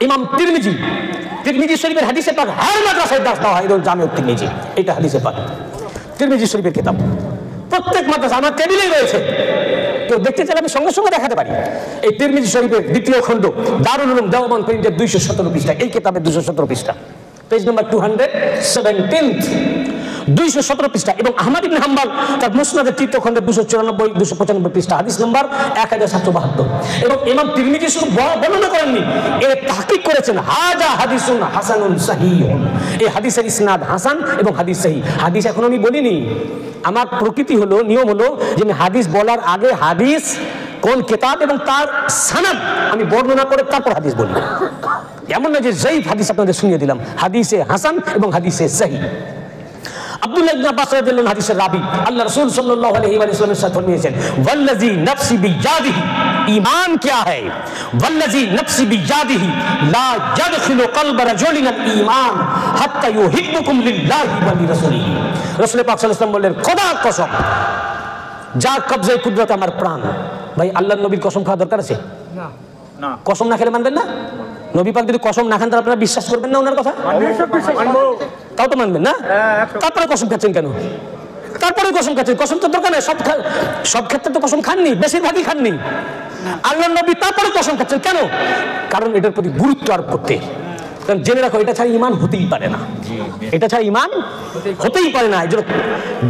ইমাম তিরমিজি শরীফের হাদিসে পাক হার মাদ্রাসায় দাস দেওয়া হয়, জামিউত তিরমিজি, এটা হাদিসে পাক তিরমিজি শরীফের কিতাব প্রত্যেক মাদ্রাসা আমার টেবিলেই রয়েছে। কেউ দেখতে চাইলে আমি সঙ্গে সঙ্গে দেখাতে পারি। এই তিরমিজি শরীফের দ্বিতীয় খণ্ড দারুল উলুম দেওবন্দ প্রিন্টের 217 পৃষ্ঠা, এই কিতাবের 217 পৃষ্ঠা, পেজ নাম্বার 217, 217 পৃষ্ঠা। এবং আহমদ ইবনে হাম্বল তার মুসনাদের তৃতীয় খণ্ডের 294, 295 পৃষ্ঠা, হাদিস নাম্বার 1772। এবং ইমাম তিরমিজি শুধু বর্ণনা করেননি, এর তাহকিক করেছেন হাজা হাদিসুন হাসানুন সহিহুন, এই হাদিসের ইসনাদ হাসান এবং হাদিস সহিহ। হাদিস এখন আমি বলিনি, আমার প্রকৃতি হলো, নিয়ম হলো যে আমি হাদিস বলার আগে হাদিস কোন কিতাব এবং তার সনদ আমি বর্ণনা করে তারপর হাদিস বলি। এমন না যে যায়িফ হাদিস আপনাদের শুনিয়ে দিলাম, হাদিসে হাসান এবং হাদিসে সহিহ। আব্দুল্লাহ ইবনে আব্বাস রাদিয়াল্লাহু আনহু হাদিসের রাবী, আল্লাহ রাসূল সাল্লাল্লাহু আলাইহি ওয়াসাল্লামের সাথে ফরমিয়েছেন, ওয়াল্লাযী নাফসি বিয়াদিহি, ঈমান क्या है, ওয়াল্লাযী নাফসি বিয়াদিহি লা ইয়াদখিলু কলবা রাজুলিন আল ঈমান হাত্তা ইউহিব্বুকুম লিল্লাহি ওয়া লিরাসূলিহি। রাসূল পাক সাল্লাল্লাহু আলাইহি ওয়াসাল্লাম বললেন, খোদার কসম যার কবজায় কুদরত আমার প্রাণ। ভাই আল্লাহর নবীর কসম খাওয়া দরকার আছে? না। কসম না খেলে মানবেন না? নবী পাক যদি কসম না খান তাহলে আপনারা বিশ্বাস করবেন না ওনার কথা? তাও তো মানবেন না? তারপরে কসম খাচ্ছেন কেন? তারপরে কসম খাচ্ছেন, কসম তো দরকার নেই, সব ক্ষেত্রে তো কসম খাননি, বেশিরভাগই খাননি। আল্লাহর নবী তারপরে কসম খাচ্ছেন কেন? কারণ এটার প্রতি গুরুত্ব আরোপ করতে। কারণ জেনে রাখো, এটা ছাড়া ঈমান হতেই পারে না, এটা ছাড়া ঈমান হতেই পারে না। এজন্য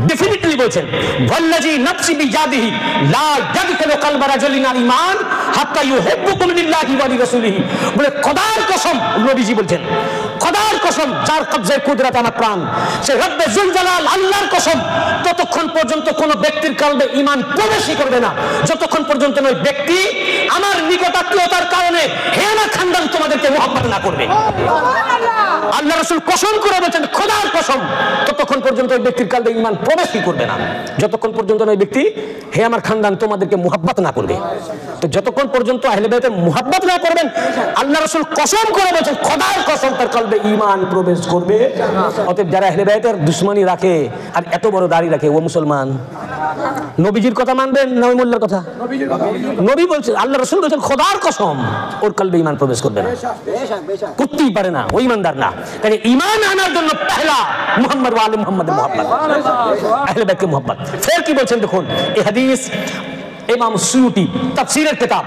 ডেফিনিটলি বলছেন, ওয়াল্লাযী নাফসি বিয়াদিহি লা ইয়াদখিলু কলবা রাজুলিন আল ঈমান হাত্তা ইউহিব্বুকুম লিল্লাহি ওয়া লিরাসূলিহি। বলে খোদার কসম, নবীজি বলছেন, খোদার কসম যার কবজায় কুদরত আমার প্রাণ, সে রব্বে যুল জালাল আল্লাহর কসম, ততক্ষণ পর্যন্ত কোন ব্যক্তির কলবে ঈমান প্রবেশই করবে না যতক্ষণ পর্যন্ত ওই ব্যক্তি আমার নিকটাত্মীয়তার কারণে হেনা খানদান তোমাদেরকে মুহাব্বত না করবে। আল্লাহ রাসূল কসম করে বলেছেন, খোদার কসম, ততক্ষণ পর্যন্ত ওই ব্যক্তির কলবে ঈমান প্রবেশই করবে না যতক্ষণ পর্যন্ত ওই ব্যক্তি হে আমার খানদান তোমাদেরকে মুহাব্বত না করবে। তো যতক্ষণ পর্যন্ত আহলে বাইতের মুহাব্বত না করবেন, আল্লাহ রাসূল কসম করে বলেছেন, খোদার কসম তার কলবে ঈমান প্রবেশ করবে। অতএব যারা আহলে বাইতের দুশমনি রাখে আর এত বড় দাড়ি রাখে, ও মুসলমান। নবীজির কথা মানবেন না ওই মোল্লার কথা? নবী বলছেন, আল্লাহ রাসূল বলেছেন, খোদার কসম ওর কলবে ঈমান প্রবেশ করবে না, করতেই পারে না, ওই ঈমানদার না। তাই ঈমান আনার জন্য পহলা মুহাম্মদ ওয়া আলে মুহাম্মাদের মুহাব্বত, আহলে বাইতকে মুহাব্বত। ফের কি বলছেন দেখুন, এই হাদিস ইমাম সুয়ুতি তাফসীরের কিতাব,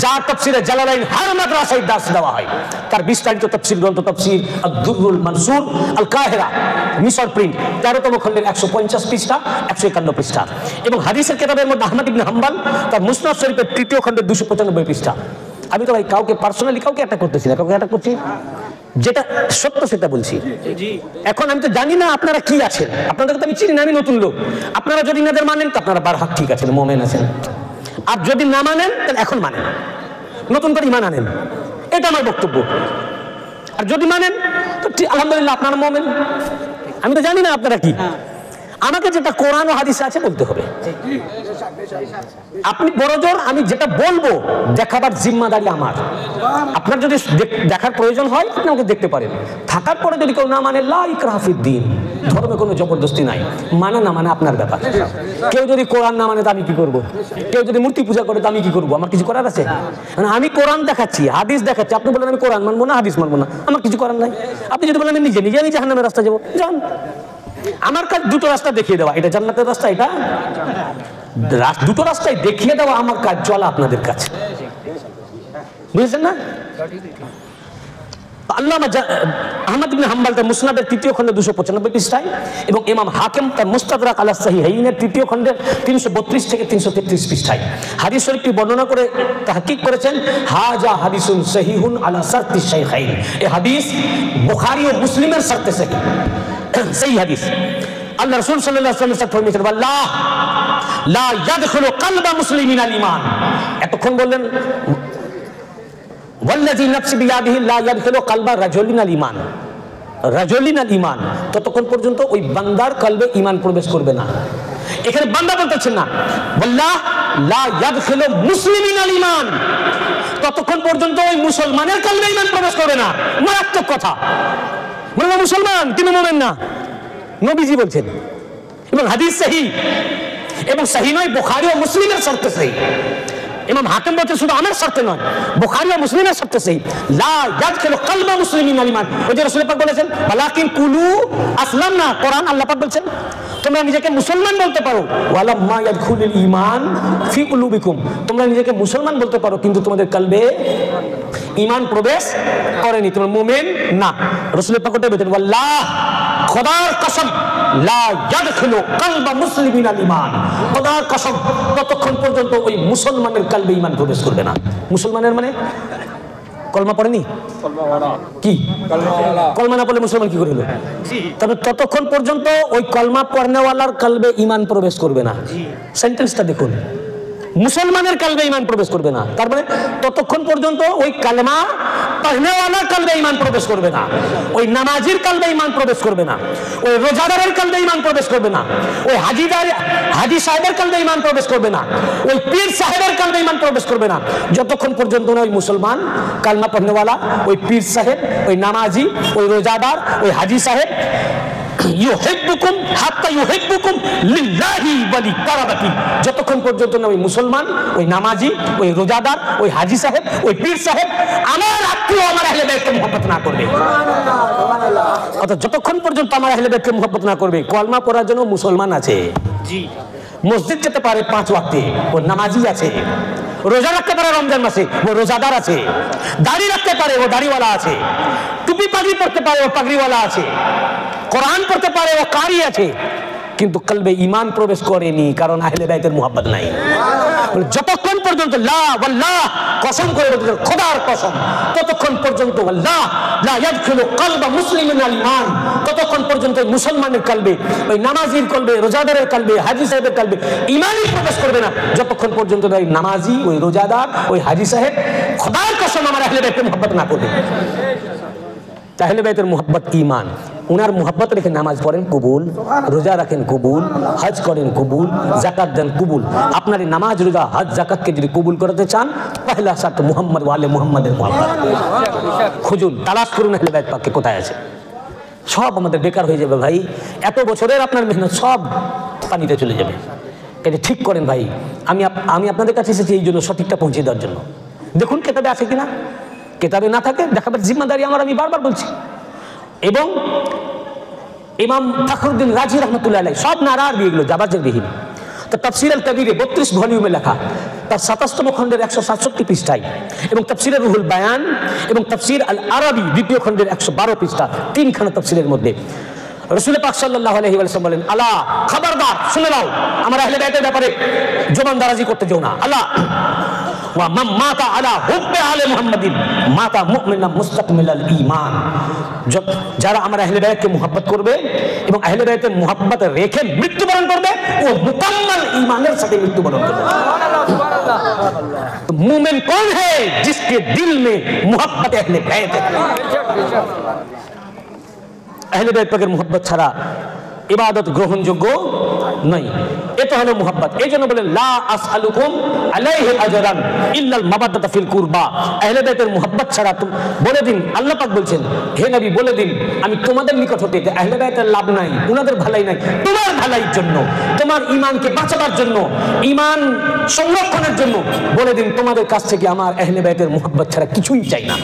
যার তাফসীরে জালালাইন হার মাদ্রাসায় দাস দেওয়া হয়, তার বিস্তারিত তাফসীর গ্রন্থ তাফসীর আদ-দুররুল মানসুর আল কাহিরা মিশর প্রিন্ট 13তম খণ্ডের 150 পৃষ্ঠা 151 পৃষ্ঠা। এবং হাদিসের কিতাবের মধ্যে আহমদ ইবনে হাম্বল তার মুসনাদ শরীফের 3য় খণ্ডের 295 পৃষ্ঠা। আমি তো ভাই কাউকে পার্সোনালি কাউকে অ্যাটাক করতেছি না, কাউকে অ্যাটাক করছি, যেটা সত্য সেটা বলছি। এখন আমি তো জানি না আপনারা কি আছেন, আপনাদেরকে তো আমি চিনি না, আমি নতুন লোক। আপনারা যদি নাদের মানেন তো আপনারা বারহাক ঠিক আছেন, মোমেন আছেন। আর যদি না মানেন তাহলে এখন মানেন, নতুন করে ঈমান আনেন, এটা আমার বক্তব্য। আর যদি মানেন তো আলহামদুলিল্লাহ আপনারা মোমেন। আমি তো জানি না আপনারা কি, আমাকে যেটা কোরআন ও হাদিসে আছে বলতে হবে। আপনি বড়জোর আমি যেটা বলবো দেখাবার জিম্মাদারি আমার। আপনার যদি দেখার প্রয়োজন হয় আপনি আমাকে দেখতে পারেন, থাকার পরে যদি কেউ না মানে লা ইকরাহা ফিদ্দীন, ধর্মে কোনো জবরদস্তি নাই, মানে না মানে আপনার ব্যাপার। কেউ যদি কোরআন না মানে তো আমি কি করব? কেউ যদি মূর্তি পূজা করে তো আমি কি করব? আমার কিছু করার আছে? আমি কোরআন দেখাচ্ছি, হাদিস দেখাচ্ছি, আপনি বলেন আমি কোরআন মানবো না, হাদিস মানবো না, আমার কিছু করার নাই। আপনি যদি বলেন আমি নিজে নিজে আমি জাহান্নামের রাস্তা যাবো, যান। আমার কাজ দুটো রাস্তা দেখিয়ে দেওয়া, এটা জান্নাতের রাস্তা, এটা দুটো রাস্তায় দেখিয়ে দেওয়া আমার কাজ, চলা আপনাদের কাছে, বুঝেছেন না? আল্লামা আহমদ ইবনে হাম্বল তার মুসনাদের 3য় খণ্ডে 295 পৃষ্ঠায় এবং ইমাম হাকিম তার মুস্তাদরাক আলা সাহিহাইনের 3য় খণ্ডের 332 থেকে 333 পৃষ্ঠায় হাদিস শরীফটি বর্ণনা করে তাহকিক করেছেন, হাজা হাদিসুন সহিহুন আলা শারতিশ শাইখাইন। এই হাদিস বুখারী ও মুসলিমের শর্তে সহিহ, সেই হাদিস। আল্লাহ রাসূল সাল্লাল্লাহু আলাইহি ওয়াসাল্লাম ফরমিয়েছেন, আল্লাহ লা ইয়াদখুলু কলবা মুসলিমিন আল ঈমান। এতক্ষণ বললেন ওয়াল্লাযী নাফসি বিয়াদিহি লা ইয়াদখুলু কলবা রাজুলিন আল ঈমান, রাজুলিন আল ঈমান, ততক্ষণ পর্যন্ত ওই বান্দার কলবে ঈমান প্রবেশ করবে না। এখানে বান্দা বলতেছেন না, আল্লাহ লা ইয়াদখুলু মুসলিমিন আল ঈমান, ততক্ষণ পর্যন্ত ওই মুসলমানের কলবে ঈমান প্রবেশ করবে না। মারাত্মক কথা, বলবো মুসলমান তিনি মুমিন না, নবীজি বলছেন। এবং হাদিস সহিহ, এবং সহিহ নয় বুখারী ও মুসলিমের শর্তে সহিহ। ইমাম হাকিম বলছে শুধু আমার শর্তে নয়, বুখারী ও মুসলিমের শর্তে সেই লা ইয়াদখিলু কলবা মুসলিমিন আল ঈমান। ওই যে রাসূল পাক বলেছেন ওয়ালাকিন কুলু আসলামনা, কোরআন আল্লাহ পাক বলছেন তোমরা নিজেকে মুসলমান বলতে পারো, ওয়ালাম্মা ইয়াদখুলুল ঈমান ফি কুলুবিকুম, তোমরা নিজেকে মুসলমান বলতে পারো কিন্তু তোমাদের কলবে ঈমান প্রবেশ করেনি, তোমরা মুমিন না। রাসূল পাক বলেছেন ওয়াল্লাহ, খোদার কসম, লা ইয়াদখিলু কলবা মুসলিমিন আল ঈমান, খোদার কসম ততক্ষণ পর্যন্ত ওই মুসলমানের কলবে ঈমান প্রবেশ করবে না। মুসলমানের মানে কলমা পড়েনি কি, কলমা না পড়লে মুসলমান কি করে হলো? তবে ততক্ষণ পর্যন্ত ওই কলমা পড়নেওয়ালার কলবে ঈমান প্রবেশ করবে না। সেন্টেন্সটা দেখুন, মুসলমানের কলবে ঈমান প্রবেশ করবে না, তার মানে ততক্ষণ পর্যন্ত ওই কালেমা পড়নেওয়ালার কলবে ঈমান প্রবেশ করবে না, ওই নামাজির কলবে ঈমান প্রবেশ করবে না, ওই রোজাদারের কলবে ঈমান প্রবেশ করবে না, ওই হাজি সাহেবের কলবে ঈমান প্রবেশ করবে না, ওই পীর সাহেবের কলবে ঈমান প্রবেশ করবে না, যতক্ষণ পর্যন্ত না ওই মুসলমান কালমা পড়নেওয়ালা, ওই পীর সাহেব, ওই নামাজি, ওই রোজাদার, ওই হাজি সাহেব ইউহিব্বুকুম হাত্তা ইউহিব্বুকুম লিল্লাহি ওয়া লিকারাবাতি, যতক্ষণ পর্যন্ত না ওই মুসলমান, ওই নামাজি, ওই রোজাদার, ওই হাজি সাহেব, ওই পীর সাহেব আমার আত্মীয় আমার আহলে বাইতকে মুহাব্বত না করবে, অর্থাৎ যতক্ষণ পর্যন্ত আমার আহলে বাইতকে মুহাব্বত না করবে, কলমা পড়ার জন্য মুসলমান আছে, মসজিদ যেতে পারে 5 ওয়াক্তে, ও নামাজি আছে, রোজা রাখতে পারে রমজান মাসে, ও রোজাদার আছে, দাড়ি রাখতে পারে, ও দাড়িওয়ালা আছে, টুপি পাগড়ি পড়তে পারে, ও পাগড়িওয়ালা আছে, কোরআন পড়তে পারে, ও কারি আছে, কিন্তু কলবে ঈমান প্রবেশ করেনি, কারণ আহলে বাইতের মুহাব্বত নাই। যতক্ষণ পর্যন্ত লা ওয়াল্লাহ, কসম করে বলতে খোদার কসম, ততক্ষণ পর্যন্ত আল্লাহ লা ইয়াদখিলু কলবা মুসলিমিন আল ঈমান, ততক্ষণ পর্যন্ত মুসলমানের কলবে, ওই নামাজির কলবে, রোজাদারের কলবে, হাজী সাহেবের কলবে ঈমানই প্রবেশ করবে না, যতক্ষণ পর্যন্ত ওই নামাজি, ওই রোজাদার, ওই হাজী সাহেব খোদার কসম আমার আহলে বাইতের মুহাব্বত না করবে। আহলে বাইতের মুহাব্বত ঈমান, উনার মুহাব্বত রেখে নামাজ পড়েন কবুল, রোজা রাখেন কবুল, হজ করেন কবুল, যাকাত দেন কবুল। আপনার এই নামাজ, রোজা, হজ, যাকাতকে যদি কবুল করতে চান, পহেলা শর্ত মুহাম্মদ ওয়ালে মুহাম্মাদের মুহাব্বত। খুঁজুন, তালাশ করুন আহলে বাইত পাককে কোথায় আছে। সব আমাদের বেকার হয়ে যাবে ভাই, এত বছরের আপনার মেহনত সব পানিতে চলে যাবে। এটা ঠিক করেন ভাই, আমি আপনাদের কাছে এসেছি এই জন্য, সঠিকটা পৌঁছে দেওয়ার জন্য। দেখুন কেতাবে আছে কিনা, কেতাবে না থাকে দেখাবার জিম্মাদারি আমার, আমি বারবার বলছি। এবং ইমাম ফখরুদ্দিন রাজি রহমতুল্লাহ আলাইহি সব নারা আরবি, এগুলো জাবাজের বিহীন। তো তাফসীর আল কবীরে 32 ভলিউমে লেখা, তার 27তম খণ্ডের 167 পৃষ্ঠায়, এবং তাফসীরে রুহুল বায়ান এবং তাফসীর আল আরবি 2য় খণ্ডের 112 পৃষ্ঠা, 3খানা তাফসীরের মধ্যে রাসূল পাক সাল্লাল্লাহু আলাইহি ওয়াসাল্লাম বলেন, আলা খবরদার শুনে নাও, আমার আহলে বাইতের ব্যাপারে জবানদারাজি করতে যেও না। আল্লাহ ওয়া মান মাতা আলা হুব্বি আলে মুহাম্মাদিন মাতা মুমিনান মুস্তাকমিলাল ঈমান, যারা আমার আহলে বাইতকে মুহাব্বত করবে এবং আহলে বাইতের মুহাব্বত রেখে মৃত্যুবরণ করবে, ও মুকাম্মাল ঈমানের সাথে মৃত্যুবরণ করবে। মুমিন कौन है जिसके दिल में मुहब्बत अहले बैत है। আহলে বাইত পাকের মুহাব্বত ছাড়া ইবাদত গ্রহণযোগ্য নয়। এটা হলো মুহাব্বত। এই জন্য বলেন লা আসআলুকুম আলাইহি আজরান ইল্লাল মাবাদাতা ফিল কুরবা। আহলে বাইতের মুহাব্বত ছাড়া বলে দিন, আল্লাহ পাক বলছেন হে নবী বলে দিন, আমি তোমাদের নিকট হতে আহলে বাইতের লাভ নাই, উনাদের ভালাই নাই, তোমার ভালাইর জন্য, তোমার ঈমানকে বাঁচাবার জন্য, ঈমান সংরক্ষণের জন্য বলে দিন, তোমাদের কাছ থেকে আমার আহলে বাইতের মুহাব্বত ছাড়া কিছুই চাই না।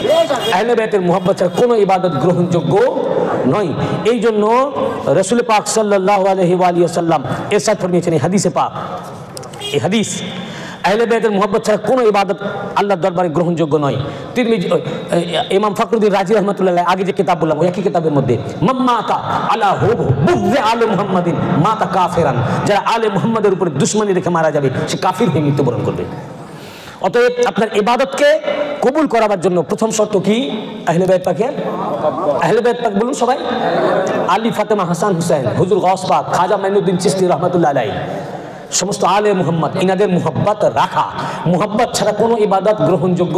আহলে বাইতের মুহাব্বত ছাড়া কোনো ইবাদত গ্রহণযোগ্য নয়। এই জন্য রাসূল পাক সাল্লাল্লাহু আলাইহি ওয়া সাল্লাম ইরশাদ ফরমিয়েছেন এই হাদিসে পাক, এই হাদিস আহলে বাইতের মুহাব্বত ছাড়া কোনো ইবাদত আল্লাহর দরবারে গ্রহণযোগ্য নয়। তিরমিজি ইমাম ফখরুদ্দিন রাজি রাহমাতুল্লাহ আগে যে কিতাব বললাম ওই একই কিতাবের মধ্যে মাম্মাতা আলা বুগযে আলে মুহাম্মাদিন মাতা কাফিরান, যারা আলে মুহাম্মাদের উপরে দুশমনি রেখে মারা যাবে সে কাফির হয়ে মৃত্যুবরণ করবে। অতএব আপনার ইবাদতকে কবুল করাবার জন্য প্রথম শর্ত কি? আহলে বাইত পাকের, আহলে বাইত পাক বলুন সবাই, আলী, ফাতেমা, হাসান, হুসাইন, হুজুর গাউস পাক, খাজা মাইনুদ্দিন চিশতি রাহমাতুল্লাহ আলাইহি, সমস্ত আলে মুহাম্মদ, ইনাদের মুহাব্বত রাখা। মুহাব্বত ছাড়া কোনো ইবাদত গ্রহণযোগ্য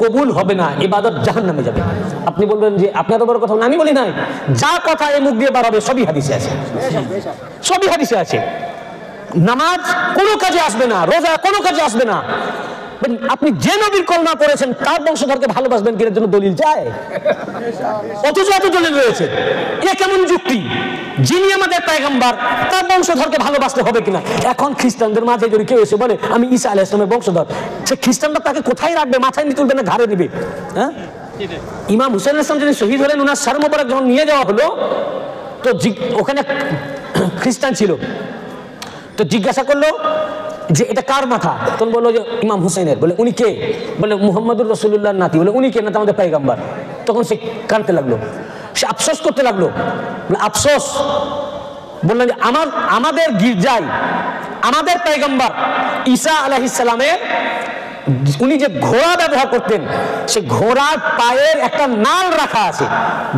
কবুল হবে না, ইবাদত জাহান্নামে যাবে। আপনি বলবেন যে আপনার বড় কথা আমি বলি নাই, যা কথা এই মুখ দিয়ে বার হবে সবই হাদিসে আছে, সবই হাদিসে আছে। নামাজ কোনো কাজে আসবে না, রোজা কোনো কাজে আসবে না, আপনি যে নবীর কলমা করেছেন তার বংশধরকে ভালোবাসবেন কিনা জন্য দলিল চায়, অথচ এত দলিল রয়েছে। এ কেমন যুক্তি? যিনি আমাদের পয়গম্বর তার বংশধরকে ভালোবাসতে হবে কিনা। এখন খ্রিস্টানদের মাঝে যদি কেউ এসে বলে আমি ঈসা আলাইহিস সালামের বংশধর, সে খ্রিস্টানরা তাকে কোথায় রাখবে? মাথায় নিয়ে তুলবে না ঘাড়ে নিবে? হ্যাঁ, ইমাম হুসাইন আলাইহিস সালাম যিনি শহীদ হলেন, ওনার সর মোবারক যখন নিয়ে যাওয়া হলো তো ওখানে খ্রিস্টান ছিল, তো জিজ্ঞাসা করলো যে এটা কার মাথা? তখন বললো যে ইমাম হুসাইনের। বলে উনি কে? বলে মুহাম্মদুর রাসূলুল্লাহর নাতি। বলে উনি কে? না, আমাদের পয়গম্বর। তখন সে কাঁদতে লাগলো, সে আফসোস করতে লাগলো। বলে আফসোস? বললেন যে আমাদের গির্জায় আমাদের পয়গম্বর ঈসা আলাইহিস সালামের উনি যে ঘোড়া ব্যবহার করতেন, সে ঘোড়ার পায়ের একটা নাল রাখা আছে।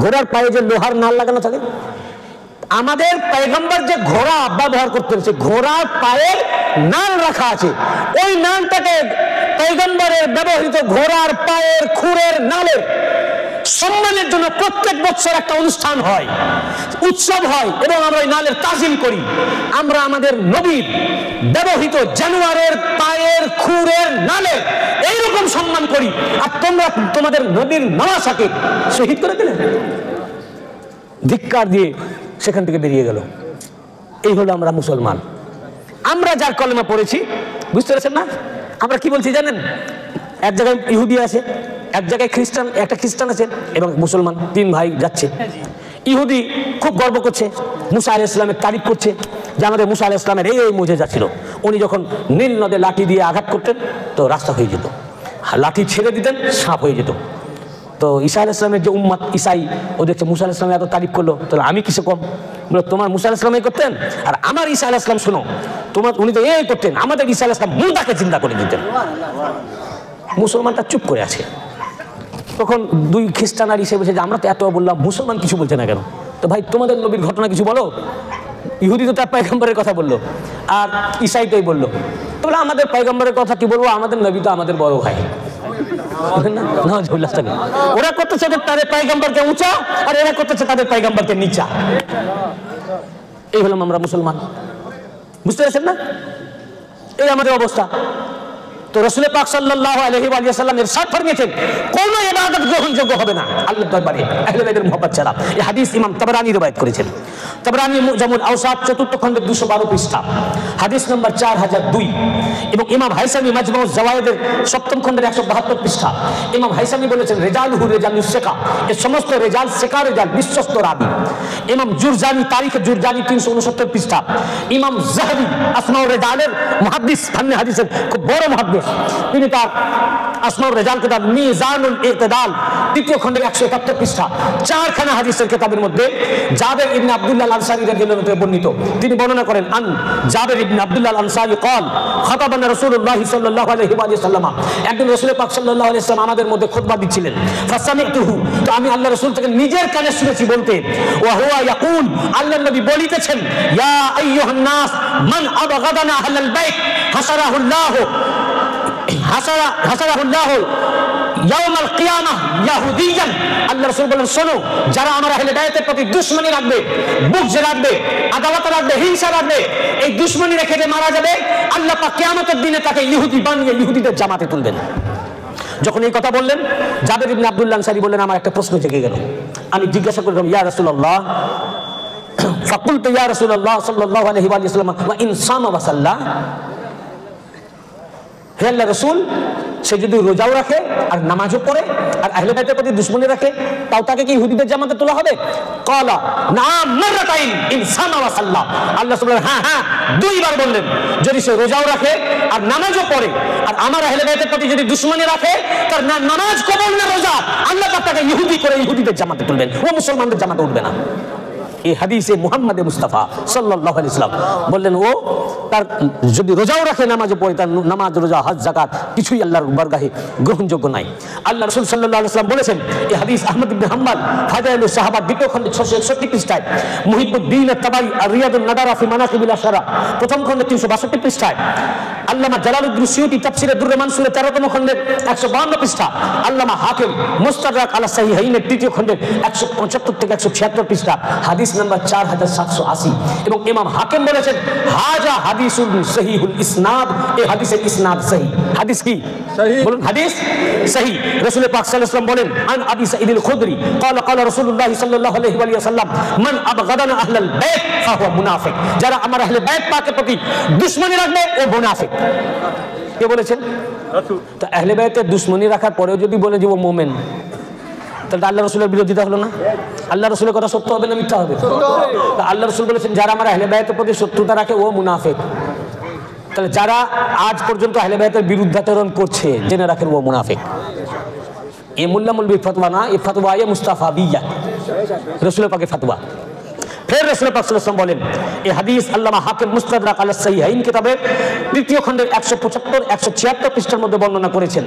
ঘোড়ার পায়ে যে লোহার নাল লাগানো থাকে, আমাদের পয়গম্বর যে ঘোড়া ব্যবহার করতেন সে ঘোড়ার পায়ের নাল রাখা আছে। ওই নালটাকে পয়গম্বরের ব্যবহৃত ঘোড়ার পায়ের খুরের নালের সম্মানের জন্য প্রত্যেক বছর একটা অনুষ্ঠান হয়, উৎসব হয়, এবং আমরা ওই নালের তাজিম করি। আমরা আমাদের নবীর ব্যবহৃত জানোয়ারের পায়ের খুরের নালের এইরকম সম্মান করি, আর তোমরা তোমাদের নবীর নওয়াসাকে শহীদ করে দিলে। ধিক্কার দিয়ে সেখান থেকে বেরিয়ে গেল। এই হলো আমরা মুসলমান। আমরা যার কলেমা পড়েছি, বুঝতে পারছেন না? আমরা কি বলছি জানেন? এক জায়গায় ইহুদি আছে, এক জায়গায় খ্রিস্টান, একটা খ্রিস্টান আছে এবং মুসলমান, তিন ভাই যাচ্ছে। ইহুদি খুব গর্ব করছে, মুসা আলাইহিস সালামের তারিফ করছে যে আমাদের মুসা আলাইহিস সালামের এই মুজেজা ছিল। উনি যখন নীল নদে লাঠি দিয়ে আঘাত করতেন তো রাস্তা হয়ে যেত, লাঠি ছেড়ে দিতেন সাপ হয়ে যেত। তো ঈসা আলাইহিস সালামের যে উম্মত ঈসাই, ও দেখছে মুসা আলাইহিস সালাম এত তারিফ করলো, তাহলে আমি কিসে কম? বলে তোমার মুসা আলাইহিস সালাম এই করতেন আর আমার ঈসা আলাইহিস সালাম শোনো, তোমার উনি তো এই করতেন, আমাদের ঈসা আলাইহিস সালাম মুর্দাকে জিন্দা করে দিতেন। মুসলমানটা চুপ করে আছে। তখন দুই খ্রিস্টান আর ঈসা বলছে যে আমরা তো এত বললাম, মুসলমান কিছু বলছে না কেন? তো ভাই তোমাদের নবীর ঘটনা কিছু বলো। ইহুদি তো তার পয়গম্বরের কথা বললো, আর ঈসাই তোই বললো। তো বলে আমাদের পয়গম্বরের কথা কি বলবো, আমাদের নবী তো আমাদের বড় ভাই। ওরা করতেছে তাদের পয়গম্বরকে উঁচা, আর এরা করতেছে তাদের পয়গম্বরকে নিচা। এই হলাম আমরা মুসলমান, বুঝতে পারছেন না? এই আমাদের অবস্থা। তো রাসূল পাক সাল্লাল্লাহু আলাইহি ওয়া সাল্লাম ইরশাদ ফরমিয়েছেন কোন ইবাদত গ্রহণযোগ্য হবে না আল্লাহর দরবারে আহলে বাইতের মুহাব্বত ছাড়া। এই হাদিস ইমাম তাবরানী রওয়ায়াত করেছেন। তাবরানী মুজামুল আওসাত 4th খণ্ডের 212 পৃষ্ঠা, হাদিস নম্বর 4002, এবং ইমাম হাইসামি মাজমুউজ জাওয়ায়েদের 7ম খণ্ডের 172 পৃষ্ঠা। ইমাম হাইসামি বলেছেন রিজালুহু রিজালুস সিকা, এই সমস্ত রিজাল সিকা রিজাল বিশ্বস্ত রাবী। ইমাম জুরজানি তারিখ জুরজানি 369 পৃষ্ঠা। ইমাম যাহাবী আসমাউর রিজালের মুহাদ্দিস, ফান্নে হাদিসের খুব বড় মুহাদ্দিস, তিনি তার আসমাউর রিজাল কিতাব মিজানুল ইতিদাল 3য় খণ্ডের 171 পৃষ্ঠা, 4খানা হাদিসের কিতাবের মধ্যে জাবের ইবনে আব্দুল্লাহ আল আনসারী রাদিয়াল্লাহু আনহু বর্ণিত, তিনি বর্ণনা করেন আন জাবের ইবনে আব্দুল্লাহ আল আনসারী قال خطبنا রাসূলুল্লাহ সাল্লাল্লাহু আলাইহি ওয়া সাল্লাম, একদিন রাসূল পাক সাল্লাল্লাহু আলাইহি ওয়াসাল্লাম আমাদের মধ্যে খুতবা দিচ্ছিলেন। ফাসামিতুহু, তো আমি আল্লাহর রাসূল থেকে নিজের কানে শুনেছি বলতে, ওয়া হুয়া ইয়াকুল, আল্লাহর নবী বলিতেছেন ইয়া আইয়ুহান নাস মান আবগাদানা আহলাল বাইত হাসারাহুল্লাহ হাসারাহুল্লাহ ইয়াউমাল কিয়ামাহ ইয়াহুদিয়ান। আল্লাহ রাসূল বলেন শোনো, যারা আমার আহলে বাইতের প্রতি দুশমনী রাখবে, বুগজ রাখবে, আদালত রাখবে, হিংসা রাখবে, এই দুশমনী রেখে যে মারা যাবে, আল্লাহ পাক কিয়ামতের দিনে তাকে ইহুদি বানিয়ে ইহুদিদের জামাতে তুলবেন। যখন এই কথা বললেন, জাবের ইবনে আব্দুল্লাহ আনসারী বললেন আমার একটা প্রশ্ন জেগে গেল। আমি জিজ্ঞাসা করলাম ইয়া রাসূলুল্লাহ, ফাকুলতু ইয়া রাসূলুল্লাহ সাল্লাল্লাহু আলাইহি ওয়া সাল্লাম ওয়া ইন সামা ওয়া সাল্লা, হে আল্লাহর রাসূল, সে যদি রোজাও রাখে আর নামাজও পড়ে আর আহলে বাইতের প্রতি দুশমনী রাখে, তাও তাকে কি ইহুদিদের জামাতে তোলা হবে? ক্বালা নাম মাররাতাইন ইন সামা ওয়া সাল্লা। আল্লাহ সুবহানাহু হ্যাঁ হ্যাঁ দুইবার বললেন, যদি সে রোজাও রাখে আর নামাজও পড়ে আর আমার আহলে বাইতের প্রতি যদি দুশমনী রাখে, তার না নামাজ কবুল না রোজা, আল্লাহ পাক তাকে ইহুদি করে ইহুদিদের জামাতে তুলবেন, ও মুসলমানদের জামাতে উঠবে না। এই হাদিসে মুহাম্মদ মুস্তাফা সাল্লাল্লাহু আলাইহি ওয়াসাল্লাম বললেন ও তার যদি রোজাও রাখে নামাজও পড়ে, তার নামাজ রোজা হজ যাকাত কিছুই আল্লাহর বারগাহে গ্রহণযোগ্য নাই। আল্লাহ রাসূল সাল্লাল্লাহু আলাইহি ওয়াসাল্লাম বলেছেন, এই হাদিস আহমদ ইবনে হাম্বল ফাদাইলুস সাহাবা 2য় খণ্ডে 661 পৃষ্ঠায়, মুহিবুদ্দিন আত-তাবাই আর রিয়াদুন নাদারা ফি মানাকিবিল আশরা 1ম খণ্ডে 362 পৃষ্ঠায়, আল্লামা জালালউদ্দিন সুয়ুতী তাফসীরে দুররে মানসুরে 13তম খণ্ডের 152 পৃষ্ঠা, আল্লামা হাকিম মুস্তাদরাক আলা সাহিহাইনের 3য় খণ্ডের 175 থেকে 176 পৃষ্ঠা হাদিস হাদিস নাম্বার 4780। এবং ইমাম হাকিম বলেছেন হাজা হাদিসুন সহিহুল ইসনাদ, এই হাদিসের ইসনাদ সহিহ। হাদিস কি সহিহ? বলুন হাদিস সহিহ। রাসূল পাক সাল্লাল্লাহু আলাইহি ওয়াসাল্লাম বলেন আন আবি সাঈদুল খুদরি ক্বালা ক্বালা রাসূলুল্লাহ সাল্লাল্লাহু আলাইহি ওয়া সাল্লাম মান আবগাদানা আহলাল বাইত ফাহুয়া মুনাফিক, যারা আমার আহলে বাইত পাকের প্রতি দুশমনি রাখবে ও মুনাফিক। কে বলেছেন? রাসূল। তো আহলে বাইতের দুশমনি রাখার পরেও যদি বলে যে ও মুমিন, তাহলে আল্লাহ রসুলের বিরোধিতা হলো না? আল্লাহ রসুলের কথা সত্য হবে না মিথ্যা হবে? আল্লাহ রসুল বলেছেন যারা আমার আহলে বাইতের প্রতি শত্রুতা রাখে ও মুনাফিক। তাহলে যারা আজ পর্যন্ত আহলে বাইতের বিরুদ্ধাচরণ করছে জেনে রাখেন ও মুনাফিক। এ মোল্লা মৌলবীর ফতোয়া না, এ ফতোয়া এ মুস্তাফা বিয়া, রসুলের পাকের ফতোয়া। ফের রাসূল পাক সাল্লাল্লাহু আলাইহি ওয়াসাল্লাম বলেন, এই হাদিস আল্লামা হাকিম মুস্তাদরাক আলা সাহিহাইন কিতাবের তৃতীয় খণ্ডের 175 176 পৃষ্ঠার মধ্যে বর্ণনা করেছেন।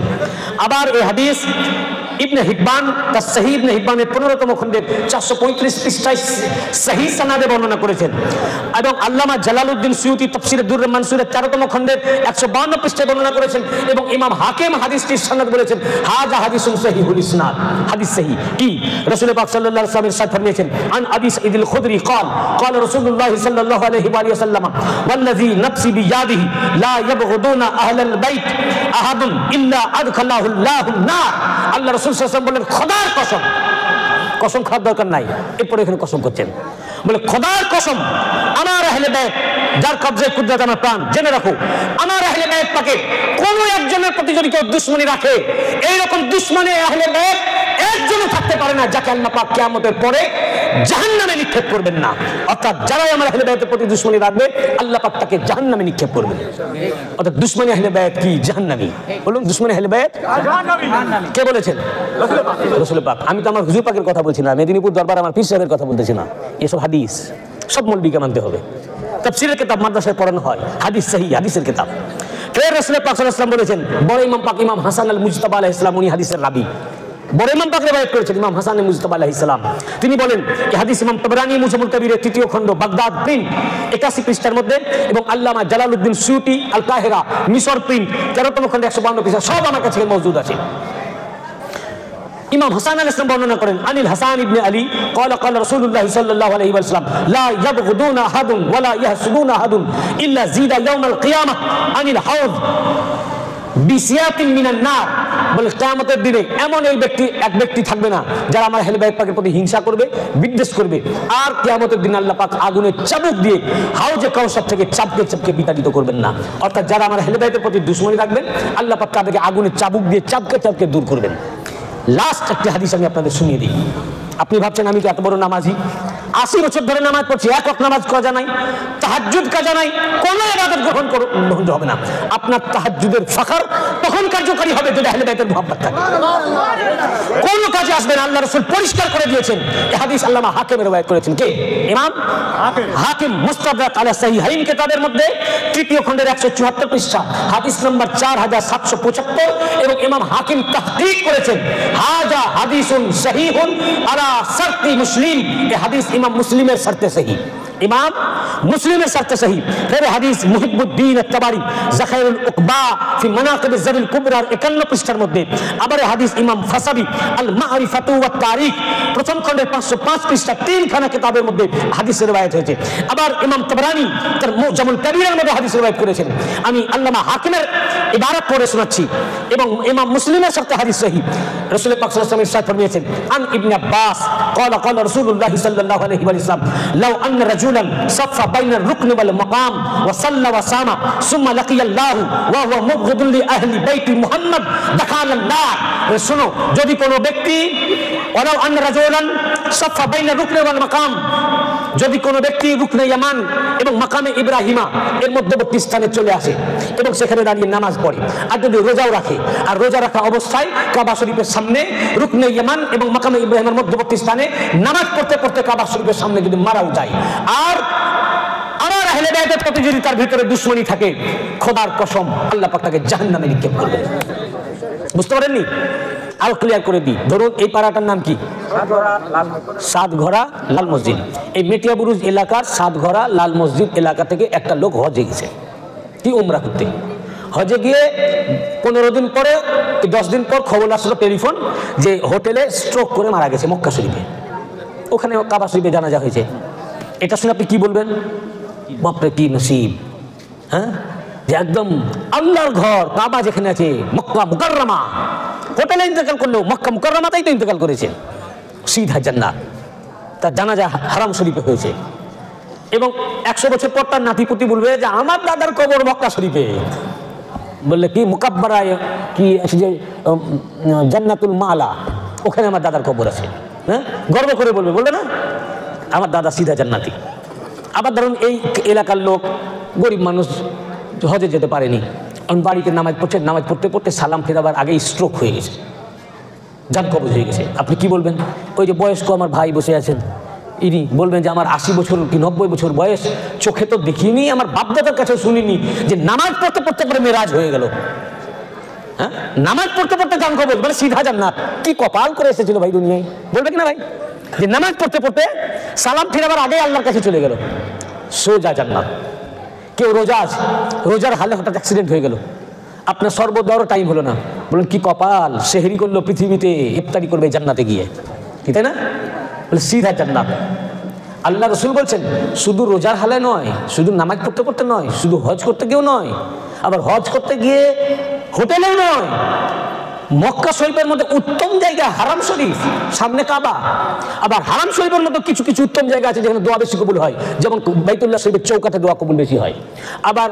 আবার এই হাদিস ইবনে হিব্বান তার সহিহ ইবনে হিব্বানের 15তম খণ্ডের 435 পৃষ্ঠায় সহিহ সনদে বর্ণনা করেছেন। এবং আল্লামা জালালউদ্দিন সুয়ুতী তাফসীরে দুরর মানসুরের 13তম খণ্ডের 152 পৃষ্ঠায় বর্ণনা করেছেন। এবং ইমাম হাকিম হাদিসটির সনদ বলেছেন হাযা হাদিসুন সহিহুল ইসনাদ, হাদিস সহিহ। কি রাসূল পাক সাল্লাল্লাহু আলাইহি ওয়াসাল্লাম ইরশাদ ফরমিয়েছেন আন আবি সাঈদুল খুদরি قال قال رسول الله صلى الله عليه وآله وسلم والذي نفسي بيده لا يبغضون أهل البيت أحد إلا أدخله الله النار। আল্লাহ রাসূল সাল্লাল্লাহু আলাইহি ওয়াসাল্লাম বলেন খোদার কসম, কসম খাওয়ার দরকার নাই, এরপরে এখানে কসম করছেন, বলে খোদার কসম আমার আহলে বাইত যার কবজায় কুদরত আমার প্রাণ, জেনে রাখো আমার আহলে বাইত পাকে কোন একজনের প্রতি যদি কেউ দুশমনি রাখে, এইরকম দুশমনি আহলে বাইত একজনও থাকতে পারে না যাকে আল্লাহ পাক কিয়ামতের পরে জাহান্নামে নিক্ষেপ করবেন না। অর্থাৎ যারাই আমার আহলে বাইতের প্রতি দুশমনি রাখবে আল্লাহ পাক তাকে জাহান্নামে নিক্ষেপ করবেন। অর্থাৎ দুশমনি আহলে বাইত কি? জাহান্নামী। বলুন দুশমনি আহলে বাইত জাহান্নামী। কে বলেছেন? রাসূল পাক। আমি তো আমার হুজুর পাকের কথা বলছি না, মেদিনীপুর দরবার আমার পীর সাহেবের কথা বলতেছি না। এসব হাদিস সব মৌলবীকে মানতে হবে। তাফসীরের কিতাব মাদ্রাসায় পড়ানো হয়, হাদিস সহিহ, হাদিসের কিতাব। ফের রাসূল পাক সাল্লাল্লাহু আলাইহি ওয়াসাল্লাম বলেছেন বড় ইমাম পাক ইমাম হাসান আল মুজতাবা আলাইহিস সালাম উনি হাদিসের রাবী, বড় ইমাম পাক রিওয়ায়াত করেছেন ইমাম হাসান মুজতাবা আলাইহিস সালাম। তিনি বলেন এই হাদিস ইমাম তাবরানী মুজামুল কবিরের 3য় খণ্ড বাগদাদ প্রিন্ট 81 পৃষ্ঠার মধ্যে, এবং আল্লামা জালালউদ্দিন সুয়ুতী আল কাহিরা মিশর প্রিন্ট 13তম খণ্ডে 152 পৃষ্ঠা, সব আমার কাছে মওজুদ আছে। ইমাম হাসান আলাইহিস সালাম বর্ণনা করেন আনিল হাসান ইবনে আলী قال قال رسول الله صلى الله عليه وسلم لا يبغضون احد ولا يحسدون احد الا زيد يوم القيامه عن الحوض বিসিয়াতিন মিনান নার। বলে কিয়ামতের দিনে এমন এক ব্যক্তি থাকবে না যারা আমার আহলে বাইত পাকের প্রতি হিংসা করবে, বিদ্বেষ করবে, আর কিয়ামতের দিনে আল্লাহ পাক আগুনের চাবুক দিয়ে হাউজে কাউসার থেকে চাপকে চাপকে বিতাড়িত করবেন না। অর্থাৎ যারা আমার আহলে বাইতের প্রতি দুশমনি রাখবেন আল্লাহ পাক তাদেরকে আগুনের চাবুক দিয়ে চাপকে চাপকে দূর করবেন। লাস্ট একটা হাদিস আমি আপনাদের শুনিয়ে দিই। আপনি ভাবছেন আমি কি এত বড় নামাজি, 80 বছর ধরে নামাজ পড়ছি, এক ওয়াক্ত নামাজ কাজা নাই, তাহাজ্জুদ কাজা নাই, কোনো ইবাদত গ্রহণ হবে না। আপনার তাহাজ্জুদের ফাখর তখন কার্যকরী হবে যদি আহলে বাইতের মুহাব্বত থাকে। কোন কাজে আসবে না, আল্লাহ রাসূল পরিষ্কার করে দিয়েছেন। এই হাদিস আল্লামা হাকিম রিওয়ায়াত করেছেন। কে? ইমাম হাকিম মুস্তাদরাক আলা সাহিহাইন কিতাবের মধ্যে 3য় খণ্ডের 174 পৃষ্ঠা হাদিস নাম্বার 4775, এবং ইমাম হাকিম তাহকিক করেছেন হাযা হাদিসুন সহিহুন আলা শারতি মুসলিম। এই হাদিস ইমাম মুসলিমের শর্তে সহিহ, ইমাম মুসলিমের শর্তে সহিহ। ফের হাদিস মুহিবুদ্দিন আত-তাবারি যাখাইরুল উকবা ফি মানাকিব আয-যারিল কুবরার 51 পৃষ্ঠার মধ্যে। আবার হাদিস ইমাম ফাসাবি আল মারিফাতু ওয়াত তারিখ 1ম খণ্ডের 505 পৃষ্ঠা 3খানা কিতাবের মধ্যে হাদিসের রওয়ায়াত হয়েছে। আবার ইমাম তাবরানী তার মুজামুল কবিরের মধ্যে হাদিস রওয়ায়াত করেছেন। আমি আল্লামা হাকিমের ইবারত পড়ে শোনাচ্ছি, এবং ইমাম মুসলিমের শর্তে হাদিস সহিহ। রাসূল পাক সাল্লাল্লাহু আলাইহি ওয়াসাল্লাম ইরশাদ ফরমিয়েছেন আন ইবনে আব্বাস قال قال رسول الله صلى الله عليه وسلم لو ان رجلا صف بين الركن والمقام وصلى وصام ثم لقي الله وهو مبغض لاهل بيت محمد دخل النار। শুনো, যদি কোনো ব্যক্তি ولو ان رجلا صف بين الركن والمقام, যদি কোনো ব্যক্তি রুকনে ইয়ামান এবং মাকামে ইব্রাহিমা এর মধ্যবর্তী স্থানে চলে আসে এবং সেখানে দাঁড়িয়ে নামাজ পড়ে, আর যদি রোজাও রাখে, আর রোজা রাখা অবস্থায় কাবা শরীফের সামনে রুকনে ইয়ামান এবং মাকামে ইব্রাহিমের মধ্যবর্তী স্থানে নামাজ পড়তে পড়তে কাবা শরীফের সামনে যদি মারাও যায়, আর আমার আহলে বাইতের প্রতি যদি তার ভিতরে দুশমনি থাকে, খোদার কসম আল্লাহ পাক তাকে জাহান্নামে নিক্ষেপ করবে। বুঝতে পারেননি? আরো ক্লিয়ার করে দিই। ধরুন এই পাড়াটার নাম কি? সাতঘরা লাল মসজিদ। এই মেটিয়াবুরুজ এলাকার সাতঘরা লাল মসজিদ এলাকা থেকে একটা লোক হজে গেছে, কি উমরা করতে। হজে গিয়ে 15 দিন পরে 10 দিন পর খবর আসলো টেলিফোন যে হোটেলে স্ট্রোক করে মারা গেছে মক্কা শরীফে। ওখানে কাবা শরীফে জানাজা হয়েছে। এটা শুনে আপনি কি বলবেন? বাপরে কি নসিব, হ্যাঁ, যে একদম আল্লাহর ঘর কাবা যেখানে আছে, মক্কা মুকাররমা, হোটেলে ইন্তেকাল করলেও মক্কা মুকাররমাতেই তো ইন্তেকাল করেছে, সিধা জান্নাত। তার জানাজা হারাম শরীফে হয়েছে। এবং 100 বছর পর তার নাতিপুতি বলবে যে আমার দাদার কবর মক্কা শরীফে। বললে কি মুকাব্বারায় কি যে জান্নাতুল মালা, ওখানে আমার দাদার কবর আছে, হ্যাঁ, গর্ব করে বলবে, বলবে না আমার দাদা সিধা জান্নাতি। আবার ধরুন এই এলাকার লোক গরিব মানুষ হজে যেতে পারেনি, বাড়িতে নামাজ পড়ছে, নামাজ পড়তে পড়তে সালাম ফেরাবার আগেই স্ট্রোক হয়ে গেছে, জান কবজ হয়ে গেছে। আপনি কি বলবেন? ওই যে বয়স্ক আমার ভাই বসে আছেন, ইনি বলবেন যে আমার 80 বছর কি 90 বছর বয়স, চোখে তো দেখিনি, আমার বাপদাদার কাছে শুনিনি যে নামাজ পড়তে পড়তে পরে মেরাজ হয়ে গেল। হ্যাঁ, নামাজ পড়তে পড়তে জান কবজ, মানে সিধা জান্নাত। কি কপাল করে এসেছিল ভাই দুনিয়ায়, বলবে কিনা ভাই? যে নামাজ পড়তে পড়তে সালাম ফেরাবার আগে আল্লাহর কাছে চলে গেল, সোজা জান্নাত। কেউ রোজা আছে, রোজার হালে হঠাৎ অ্যাক্সিডেন্ট হয়ে গেল, আপনার সর্বদর টাইম হলো না, বলেন কি কপাল, সেহরি করলো পৃথিবীতে, ইফতারি করবে জান্নাতে গিয়ে, ঠিক তাই না? বলে সিধা জান্নাত। আল্লাহ রসুল বলছেন শুধু রোজার হালে নয়, শুধু নামাজ পড়তে পড়তে নয়, শুধু হজ করতে গিয়েও নয়, আবার হজ করতে গিয়ে হোটেলেও নয়, মক্কা শরীফের মধ্যে উত্তম জায়গা হারাম শরীফ, সামনে কাবা। আবার হারাম শরীফের মধ্যে কিছু কিছু উত্তম জায়গা আছে যেখানে দোয়া বেশি কবুল হয়, যেমন বাইতুল্লাহ শরীফের চৌকাঠে দোয়া কবুল বেশি হয়। আবার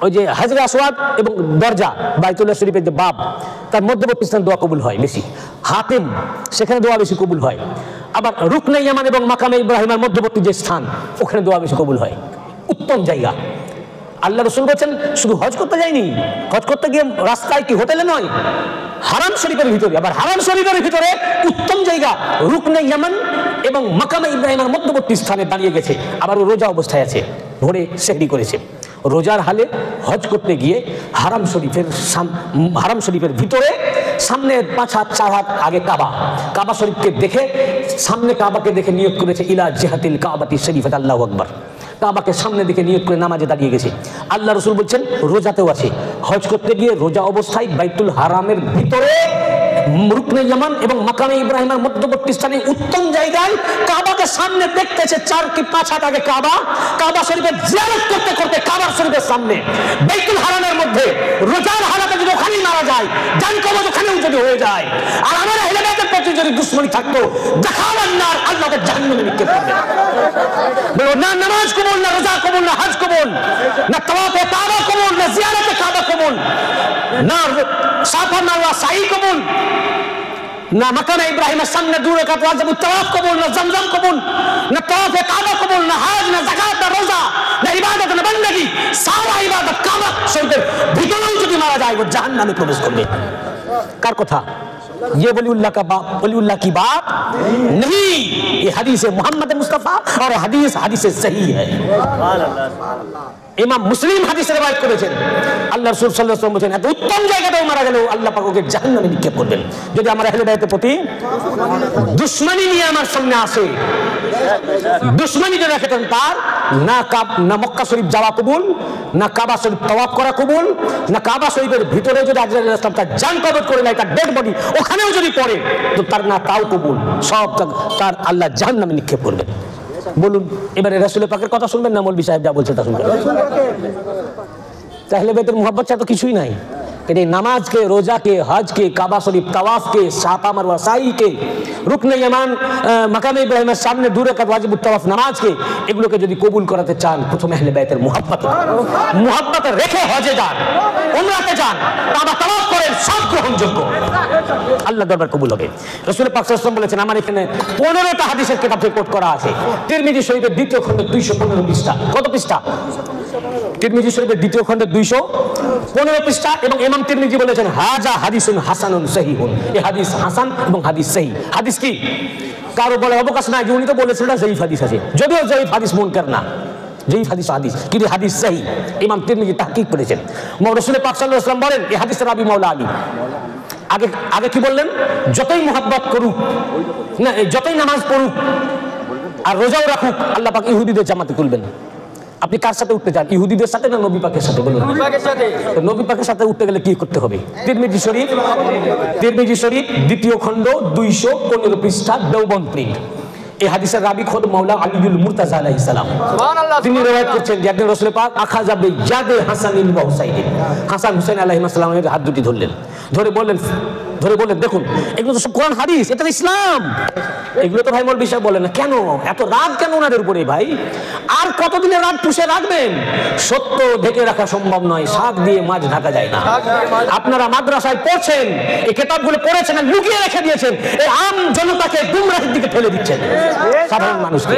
ওই যে হাজরে আসওয়াদ এবং দরজা বাইতুল্লাহ শরীফের যে বাব, তার মধ্যবর্তী স্থান দোয়া কবুল হয় বেশি, হাতিম সেখানে দোয়া বেশি কবুল হয়। আবার রুকনে ইয়ামান এবং মাকামে ইব্রাহিমের মধ্যবর্তী যে স্থান, ওখানে দোয়া বেশি কবুল হয়, উত্তম জায়গা। আল্লাহ রসুল বলছেন শুধু হজ করতে যায়নি, হজ করতে গিয়ে রাস্তায় কি হোটেলে নয়, হারাম শরীফের ভিতরে। আবার হারাম শরীফের ভিতরে উত্তম জায়গা রুকনে ইয়ামান এবং মাকামে ইব্রাহিমের মধ্যবর্তী স্থানে দাঁড়িয়ে গেছে। আবার ও রোজা অবস্থায় আছে, ভোরে সেহরি করেছে। রোজার হালে হজ করতে গিয়ে হারাম শরীফের ভিতরে সামনে 5 হাত 4 হাত আগে কাবা, কাবা শরীফকে দেখে, সামনে কাবাকে দেখে নিয়ত করেছে ইলা জিহাতিল কাবাতি শরীফাত, আল্লাহু আকবার। কাবাকে সামনে দিকে নিয়ত করে নামাজে দাঁড়িয়ে গেছে। আল্লাহ রসুল বলছেন রোজাতেও আছে, হজ করতে গিয়ে রোজা অবস্থায় বাইতুল হারামের ভিতরে রুকনে ইয়ামান এবং মাকামে ইব্রাহিমের মধ্যবর্তী স্থানে উত্তম জায়গায় কাবাকে সামনে দেখতেছে 4 কি 5 হাত আগে কাবা, কাবা শরীফের জিয়ারত করতে করতে কাবা শরীফের সামনে বাইতুল হারামের মধ্যে রোজার হালাতে যদি ওখানেই মারা যায়, জান কবজ ওখানেও যদি হয়ে যায়, আর আমার আহলে বাইতের প্রতি যদি দুশমনি থাকতো, দেখাবার না আল্লাহকে জাহান্নামে নিক্ষেপ করবে। বলো না নামাজ কবুল, না রোজা কবুল, না হজ কবুল, না তাওয়াফে কাবা কবুল, না জিয়ারতে কাবা কবুল, না সাফা মারওয়া সাই কবুল, না মাকামে ইব্রাহিমের সামনে 2 রাকাত ওয়াজিব তাওয়াফ কবুল, না জমজম কবুল, না তাওয়াফে কাবা কবুল, না হজ, না যাকাত, না রোজা, না ইবাদত, না বندگی, সারা ইবাদত কাবা শরীফের ভিতরেও যদি মারা যায় ও জাহান্নামে প্রবেশ করবে। কার কথা? ये वलीउल्लाह का बाप, वलीउल्लाह की बात नहीं, ये हदीस मोहम्मद मुस्तफा और हदीस सही है। ইমাম মুসলিম হাদিসে রওয়ায়াত করেছেন আল্লাহ রাসূল সাল্লাল্লাহু আলাইহি ওয়াসাল্লাম বলেছেন এত উত্তম জায়গাতেও মারা গেলেও আল্লাহ পাক ওকে জাহান্নামে নিক্ষেপ করবেন যদি আমার আহলে বাইতের প্রতি দুশমনী নিয়ে আমার সামনে আসে। দুশমনী যদি রাখেন তার না মক্কা শরীফ যাওয়া কবুল, না কাবা শরীফ তাওয়াফ করা কবুল, না কাবা শরীফের ভিতরে যদি আজরাইল আলাইহিস সালাম তার জান কবজ করে নেয়, তার ডেড বডি ওখানেও যদি পড়ে তো তার না তাও কবুল, সব তার আল্লাহ জাহান্নামে নিক্ষেপ করবেন। বলুন এবারে রাসূল পাকের কথা শুনবেন না মৌলভী সাহেব যা বলছে তা শুনবেন? আহলে বাইতের মুহাব্বত ছাড়া তো কিছুই নাই। এই নামাজ के, रोजा के, हज के, काबा शरीफ तवाफ के, साफा मरवा साई के, रुकने यमान मकामे इब्राहिमेর সামনে 2 রাকাত ওয়াজিব তাওয়াফ নামাজ के, এগুলোকে যদি কবুল করাতে চান প্রথমে আহলে বাইতের মুহাব্বত রেখে হজে যান, উমরাতে যান, কাবা তাওয়াফ করেন, সব গ্রহণযোগ্য, আল্লাহ দরবার কবুল হবে। রাসূল পাক সাল্লাল্লাহু আলাইহি ওয়াসাল্লাম বলেছেন আমার এখানে 15টা হাদিসের কিতাব থেকে কোট করা আছে। তিরমিজি শরীফের দ্বিতীয় খণ্ড 215 পৃষ্ঠা। কত পৃষ্ঠা? তিরমিজি শরীফের দ্বিতীয় খণ্ডে 215 পৃষ্ঠা। এবং ইমাম তিরমিজি বলেছেন হাজা হাদিসুন হাসানুন সহিহুন, এই হাদিস হাসান এবং হাদিস সহিহ। হাদিস কি কারো বলে অবকাশ নাই যে উনি তো বলেছেন না জয়ীফ হাদিস আছে, যদিও জয়ীফ হাদিস মুনকার না, জয়ীফ হাদিস কিন্তু হাদিস সহিহ। ইমাম তিরমিজি তাহকিক করেছেন। রাসূল পাক সাল্লাল্লাহু আলাইহি ওয়াসাল্লাম বলেন এই হাদিসের রাবি মাওলা আলী আগে কি বললেন? যতই মুহাব্বত করুক না, যতই নামাজ পড়ুক আর রোজাও রাখুক, আল্লাহ পাক ইহুদিদের জামাতে তুলবেন। আপনি কার সাথে উঠতে চান, ইহুদিদের সাথে না নবী পাকের সাথে? বলুন নবী পাকের সাথে উঠতে গেলে কি করতে হবে? তিরমিজি শরীফ দ্বিতীয় খণ্ড 215 পৃষ্ঠা দেওবন্দ প্রিন্ট। এই হাদিসের রাবি খোদ মাওলা আলীউল মুরতাজা আলাইহিস সালাম। সুবহানাল্লাহ। তিনি রিওয়ায়াত করছেন যে একদিন রাসূল পাক আখাযা বিয়াদে হাসানিন ওয়া হুসাইন, হাসান হুসাইন আলাইহিস সালামের হাত দুটি ধরলেন, ধরে বললেন দেখুন এগুলো তো সব কোরআন হাদিস, এটা তো ইসলাম। এগুলো তো ভাই মৌলভী সাহেব বলেন না, কেন এত রাগ কেন ওনাদের উপরে ভাই? আর কতদিনের রাগ পুষে রাখবেন? সত্য ঢেকে রাখা সম্ভব নয়, শাক দিয়ে মাছ ঢাকা যায় না। আপনারা মাদ্রাসায় পড়ছেন, এই কিতাবগুলো পড়েছেন আর লুকিয়ে রেখে দিয়েছেন, এই আম জনতাকে গুমরাহির দিকে ঠেলে দিচ্ছেন, সাধারণ মানুষকে।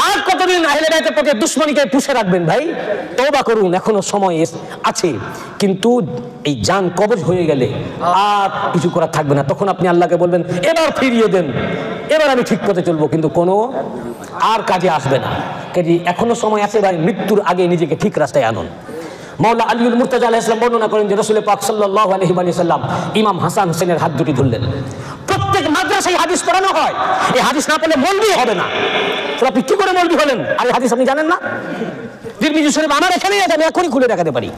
আর কতদিন আহলে বাইতের প্রতি দুশমনীকে পুষে রাখবেন ভাই? তওবা করুন, এখনো সময় আছে। কিন্তু এই জান কবজ হয়ে গেলে আর কিছু করার থাকবে না। তখন আপনি আল্লাহকে বলবেন এবার ফিরিয়ে দেন, এবার আমি ঠিক পথে চলবো, কিন্তু কোনো আর কাজে আসবে না। কাজে এখনো সময় আছে ভাই, মৃত্যুর আগে নিজেকে ঠিক রাস্তায় আনুন। মাওলা আলীউল মুরতাজা আলাইহিস সালাম বর্ণনা করেন যে রাসূল পাক সাল্লাল্লাহু আলাইহি ওয়াসাল্লাম ইমাম হাসান হোসেনের হাত দুটি ধরলেন। প্রত্যেক মাদ্রাসায় হাদিস পড়ানো হয়, এই হাদিস না পড়লে মৌলভী হবে না। তো আপনি কি করে মৌলভী হলেন? আর এই হাদিস আপনি জানেন না? তিরমিজি শরীফ আমার এখানেই আছে, আমি এখনই খুলে দেখাতে পারি।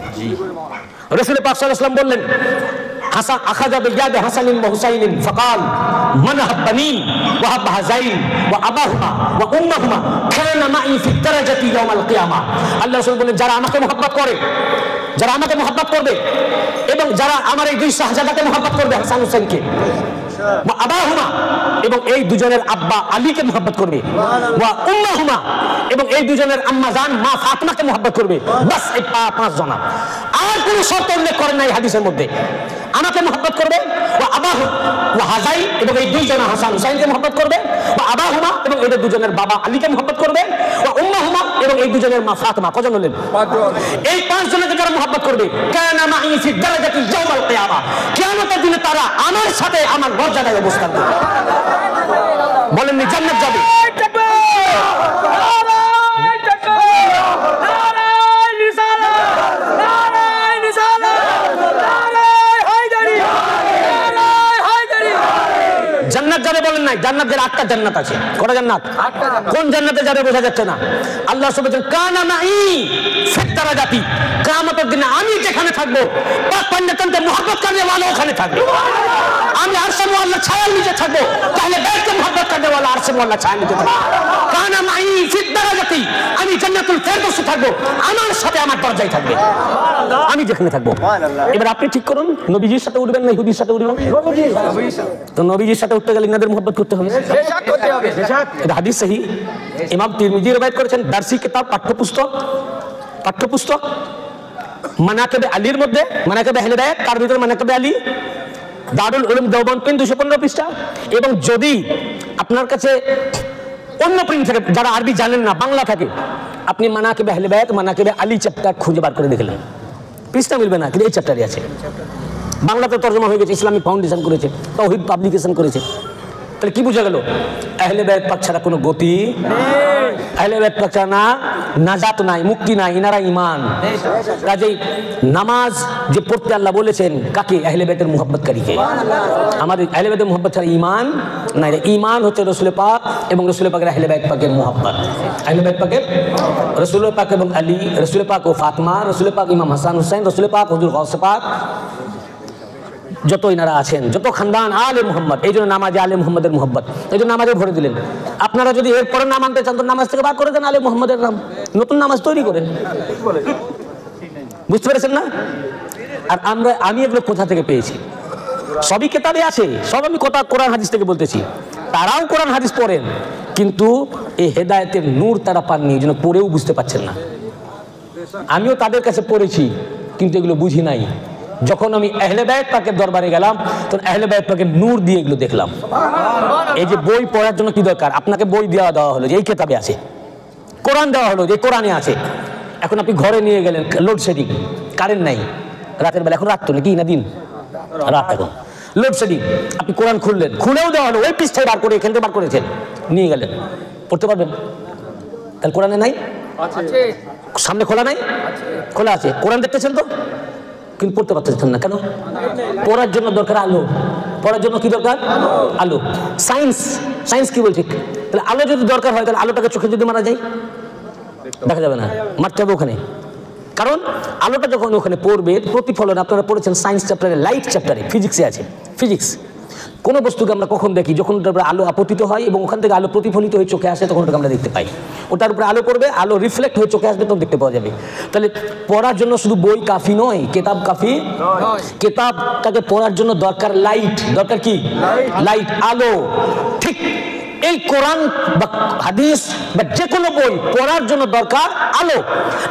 রাসূল পাক সাল্লাল্লাহু আলাইহি ওয়াসাল্লাম বললেন হাসান আখাযা বিয়াদে হাসানিন ওয়া হুসাইনিন ফাকাল মান হাব্বানি ওয়া হাব্বা হাযাইন ওয়া আবাহুমা ওয়া উম্মাহুমা কানা মাই ফি দারাজাতি ইয়াউমাল কিয়ামা। আল্লাহ রাসূল বলেন যারা আমাকে মহব্বত করে, যারা আমাকে মহব্বত করবে এবং যারা আমার এই দুই শাহজাদাকে মহব্বত করবে, হাসান হুসাইনকে, ওয়া আবাহুমা এবং এই দুজনের আব্বা আলীকে মহব্বত করবে, ওয়া উম্মাহুমা এবং এই দুজনের আম্মা জান মা ফাতিমাকে মহব্বত করবে, বাস এই পাঁচ জন। আর কোনো শর্ত উল্লেখ করেন নাই হাদিসের মধ্যে। আমাকে মহব্বত করবে, ওয়া আবাহু ওয়া হাযাই এবং এই দুইজন হাসান হুসাইনকে মহব্বত করবে, ওয়া আবাহুমা এবং এদের দুজনের বাবা আলীকে মহব্বত করবে, ওয়া উম্মাহুমা এবং এই দুজনের মা ফাতিমা। কজন হলেন? এই পাঁচ জনকে যারা মহব্বত করবে কানা মাই ফি দারাজাতি ইয়াউমাল কিয়ামা, কিয়ামতের দিনে তারা আমার সাথে আমার মর্যাদায় অবস্থান করবে। বলেননি জান্নাত যাবে। জান্নাত যাবে বলেন নাই? জান্নাতের 8টা জান্নাত আছে। কটা জান্নাত? কোন জান্নাতে যাবে বোঝা যাচ্ছে না। আল্লাহ সুবহানাহু ওয়া তাআলা কানা মাই ফি দারাজাতি, কিয়ামতের দিনে আমি যেখানে থাকবো পাক পান্নাতকে মহব্বত করনে वाला ওখানে থাকবে। আমি আরশে মুআল্লা ছায়ার নিচে থাকবো, তাহলে বাইতকে মহব্বত করনে वाला আরশে মুআল্লা ছায়ার নিচে থাকবে। কানা মাই ফি দারাজাতি, আমি জান্নাতুল ফেরদৌসে থাকবো, আমার সাথে আমার দরজায় থাকবে, আমি যেখানে থাকবো। এবার আপনি ঠিক করুন, নবীজির সাথে উঠবেন না ইহুদির সাথে উঠবেন? তো নবীজির সাথে উঠতে গেলে ইনাদের মহব্বত করতে হবে, এটা হাদিস সহিহ। ইমাম তিরমিজি রওয়ায়াত করেছেন, দারসি কিতাব পাঠ্যপুস্তক মানাকিবে আলীর মধ্যে, মানাকিবে আহলে বাইত, তার ভিতরে মানাকিবে আলী, দারুল উলুম দেওবন্দ প্রিন্ট 215 পৃষ্ঠা। এবং যদি আপনার কাছে অন্য প্রিন্ট থাকে, যারা আরবি জানেন না, বাংলা থাকে, আপনি মানাকিবে আহলে বাইত, মানাকিবে আলী চ্যাপ্টার খুঁজে বার করে দেখলেন, পৃষ্ঠা মিলবে না, কিন্তু এই চ্যাপ্টারই আছে। বাংলাতে তর্জমা হয়ে গেছে, ইসলামিক ফাউন্ডেশন করেছে, তাওহীদ পাবলিকেশন করেছে। তাহলে কি বোঝা গেল? আহলে বাইত পাক ছাড়া কোনো গতি নেই, আহলে বাইত পাক ছাড়া না নাজাত নাই, মুক্তি নাই, ইনারা ঈমান। কাজেই নামাজ যে পড়তে আল্লাহ বলেছেন কাকে? আহলে বাইতের মুহাব্বতকারীকে। আমাদের আহলে বাইতের মুহাব্বত ছাড়া ঈমান নাই। ঈমান হচ্ছে রাসূল পাক এবং রাসূল পাকের আহলে বাইত পাকের মুহাব্বত। আহলে বাইত পাকের রাসূল পাক এবং আলী, রাসূল পাক ও ফাতিমা, রাসূল পাক ইমাম হাসান হুসাইন, রাসূল পাক হুজুর গাউস পাক, যত ইনারা আছেন, যত খানদান আলে মুহাম্মদ, এই জন্য নামাজে আলে মুহাম্মদের মুহাব্বত, এই জন্য নামাজে ভরে দিলেন। আপনারা যদি এরপরে নাম আনতে চান তো নামাজ থেকে বার করে দেন আলে মুহাম্মদের নাম, নতুন নামাজ তৈরি করেন। বুঝতে পেরেছেন না? আর আমি এগুলো কোথা থেকে পেয়েছি? সবই কিতাবে আছে, সব আমি কথা কোরআন হাদিস থেকে বলতেছি। তারাও কোরআন হাদিস পড়েন, কিন্তু এই হেদায়েতের নূর তারা পাননি, এই জন্য পড়েও বুঝতে পারছেন না। আমিও তাদের কাছে পড়েছি, কিন্তু এগুলো বুঝি নাই। যখন আমি আহলে বাইত পাকের দরবারে গেলাম, তখন আহলে বাইত পাকের নূর দিয়ে এগুলো দেখলাম। এই যে বই পড়ার জন্য কি দরকার? আপনাকে বই দেওয়া হলো যে এই কিতাবে আছে, কোরআন দেওয়া হলো যে কোরআনে আছে। এখন আপনি ঘরে নিয়ে গেলেন, লোডশেডিং, কারেন্ট নাই, রাতের বেলা, এখন রাত তো নাকি না দিন? রাত। এখন লোডশেডিং, আপনি কোরআন খুললেন, খুলেও দেওয়া হলো, ওই পৃষ্ঠায় বার করে এখান থেকে বার করেছেন, নিয়ে গেলেন, পড়তে পারবেন? তাহলে কোরআনে নাই? সামনে খোলা নাই? খোলা আছে, কোরআন দেখতেছেন তো, কিন্তু পড়তে পারতেছেন না কেন? পড়ার জন্য দরকার আলো। পড়ার জন্য কি দরকার? আলো। সায়েন্স কি বলছে? তাহলে আলো যদি দরকার হয়, তাহলে আলোটাকে চোখে যদি মারা যায়, দেখা যাবে না, মারতে হবে ওখানে। কারণ আলোটা যখন ওখানে পড়বে, প্রতিফলন, আপনারা পড়েছেন সায়েন্স চ্যাপ্টারে, লাইট চ্যাপ্টারে, ফিজিক্সে আছে, ফিজিক্স কোনো বস্তুকে আমরা কখন দেখি? যখন ওটার উপরে আলো আপতিত হয় এবং ওখান থেকে আলো প্রতিফলিত হয়ে চোখে আসে, তখন ওটাকে আমরা দেখতে পাই। ওটার উপরে আলো পড়বে, আলো রিফ্লেক্ট হয়ে চোখে আসবে, তখন দেখতে পাওয়া যাবে। তাহলে পড়ার জন্য শুধু বই কাফি নয়, কেতাব কাফি। কেতাবটাকে পড়ার জন্য দরকার লাইট। দরকার কি? লাইট, আলো। ঠিক এই কোরআন বা হাদিস বা যে কোনো বই পড়ার জন্য দরকার আলো।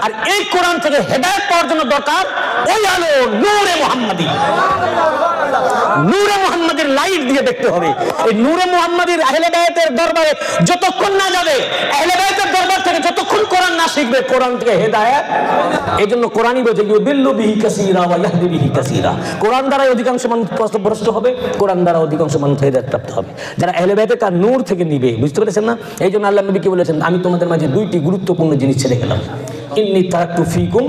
আর এই কোরআন থেকে হেদায়েত পাওয়ার জন্য দরকার ওই আলো, নূরে মুহাম্মাদি। নূরে মুহাম্মাদের লাইট দিয়ে দেখতে হবে। এই নূরে মুহাম্মাদের আহলে বায়াতের দরবারে যতক্ষণ না যাবে, আহলে বায়াতের দরবার থেকে যতক্ষণ কোরআন না শিখবে, কোরআন থেকে হেদায়েত। এই জন্য কোরআনই বলছে ইউদিল্লু বিহি কাসীরা ওয়া ইয়াহদি বিহি কাসীরা। কোরআন দ্বারা অধিকাংশ মানুষ পথভ্রষ্ট হবে, কোরআন দ্বারা অধিকাংশ মানুষ হেদায়েত প্রাপ্ত হবে, যারা আহলে বায়াতের তার নূর থেকে নিবে। বুঝতে পেরেছেন না? এই জন্য আল্লাহ নবী কি বলেছেন, আমি তোমাদের মাঝে দুইটি গুরুত্বপূর্ণ জিনিস ছেড়ে গেলাম। ইন্নী তারাকতু ফীকুম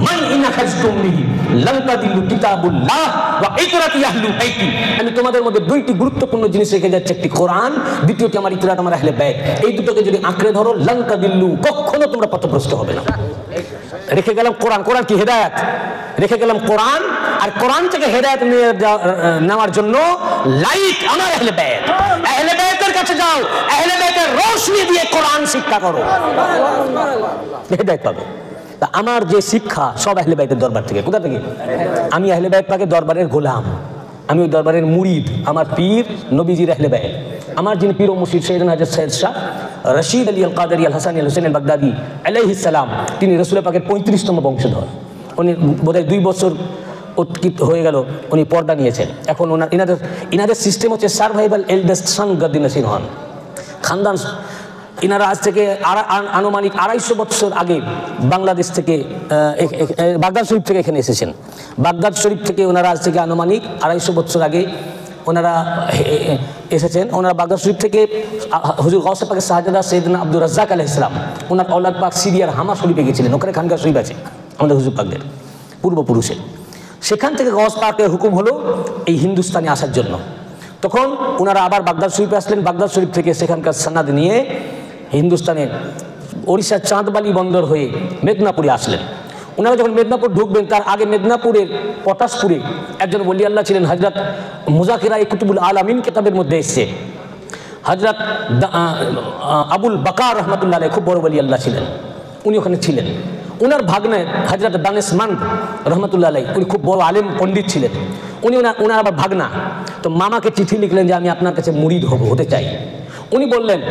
মান ইন আখাযতুম বিহি লান তাদিল্লু কিতাবুল্লাহ ওয়া ইকরাতি আহলি বাইতি। আমি তোমাদের মধ্যে দুইটি গুরুত্বপূর্ণ জিনিস রেখে যাচ্ছি, একটি কোরআন, দ্বিতীয়টি আমার ইকরাত, আমার আহলে বাইত। এই দুটোকে যদি আঁকড়ে ধরো, লান তাদিল্লু, কখনো তোমরা পথভ্রষ্ট হবে না। রেখে গেলাম কোরআন। কোরআন কি? হেদায়েত। রেখে গেলাম কোরআন, আর কোরআন থেকে হেদায়েত নেওয়ার জন্য লাইট আমার আহলে বাইত। আহলে বাইতের কাছে যাও, আহলে বাইতের রোশনি দিয়ে কোরআন শিক্ষা করো, হেদায়েত পাবে। আমার যে শিক্ষা সব আহলে বাইতের দরবার থেকে। কোথা থেকে? আমি আহলে বাইত পাকের দরবারের গোলাম, আমি ওই দরবারের মুরিদ। আমার পীর নবীজির আহলে বাইত। আমার যিনি পীর ও মুর্শিদ সৈয়দনা হযরত সৈয়দ শাহ রশিদ আলী আল কাদেরী আল হাসানী আল হুসাইন আল বাগদাদি আলাইহিস সালাম, তিনি রাসূল পাকের 35তম বংশধর। উনি বোধহয় 2 বছর অতীত হয়ে গেল উনি পর্দা নিয়েছেন। এখন ইনাদের সিস্টেম হচ্ছে সার্ভাইভাল এল্ডেস্ট সন গাদ্দি নসির হন খানদান। ইনারা আজ থেকে আনুমানিক 250 বছর আগে বাংলাদেশ থেকে, বাগদাদ শরীফ থেকে এখানে এসেছেন। বাগদাদ শরীফ থেকে ওনারা আজ থেকে আনুমানিক 250 বছর আগে ওনারা এসেছেন। ওনারা বাগদাদ শরীফ থেকে হুজুর গাউসে পাকের শাহজাদা সৈয়দনা আব্দুর রাজ্জাক আলাইহিস সালাম, ওনার আওলাদ পাক সিরিয়ার হামা শরীফে গেছিলেন। ওখানে খানকা শরীফ আছে আমাদের হুজুর পাকদের পূর্বপুরুষের। সেখান থেকে গাউস পাকের হুকুম হলো এই হিন্দুস্তানে আসার জন্য। তখন ওনারা আবার বাগদাদ শরীফে আসলেন। বাগদাদ শরীফ থেকে সেখানকার সনদ নিয়ে হিন্দুস্তানের ওড়িশার চাঁদবালি বন্দর হয়ে মেদিনীপুরে আসলেন। ওনারা যখন মেদিনীপুর ঢুকবেন, তার আগে মেদিনীপুরের পটাশপুরে একজন ওলি আল্লাহ ছিলেন, হযরত মুজাকিরা-ই কুতুবুল আলামিন কিতাবের মধ্যে এসেছে। হযরত আবুল বাকার রহমাতুল্লাহ আলাইহি খুব বড় ওলি আল্লাহ ছিলেন, উনি ওখানে ছিলেন। ওনার ভাগ্নে হযরত দানেশমন্দ রহমাতুল্লাহ আলাইহি, উনি খুব বড় আলেম পণ্ডিত ছিলেন। ওনার আবার ভাগনা। তো মামাকে চিঠি লিখলেন যে আমি আপনার কাছে মুরিদ হতে চাই। উনি বললেন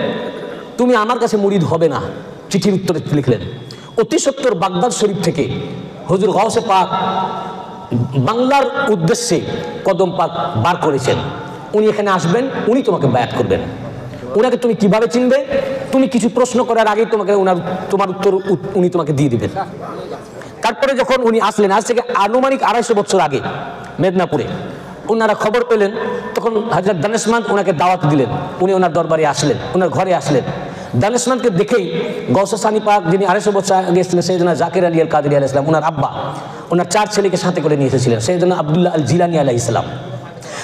তুমি আমার কাছে মুরিদ হবে না। চিঠির উত্তরে লিখলেন, অতি সত্তর বাগদাদ শরীফ থেকে হুজুর গাউসে পাক বাংলার উদ্দেশ্যে কদম পাক বার করেছেন। উনি এখানে আসবেন, উনি তোমাকে বায়াত করবেন। ওনাকে তুমি কিভাবে চিনবে? তুমি কিছু প্রশ্ন করার আগেই তোমার উত্তর উনি তোমাকে দিয়ে দিবেন। তারপরে যখন উনি আসলেন, আজ থেকে আনুমানিক 250 বছর আগে মেদিনীপুরে, ওনারা খবর পেলেন। তখন হযরত দানেশমন্দ ওনাকে দাওয়াত দিলেন। উনি ওনার দরবারে আসলেন, ওনার ঘরে আসলেন। দানেশমন্দকে দেখেই গাউসে সানি পাক, যিনি 250 বছর আগে এসেছিলেন, সৈয়দনা জাকির আলী আল কাদেরী আলাইহিস সালাম, ওনার আব্বা, ওনার 4 ছেলেকে সাথে করে নিয়ে এসেছিলেন, সৈয়দনা আব্দুল্লাহ আল জিলানী আলাইহিস সালাম।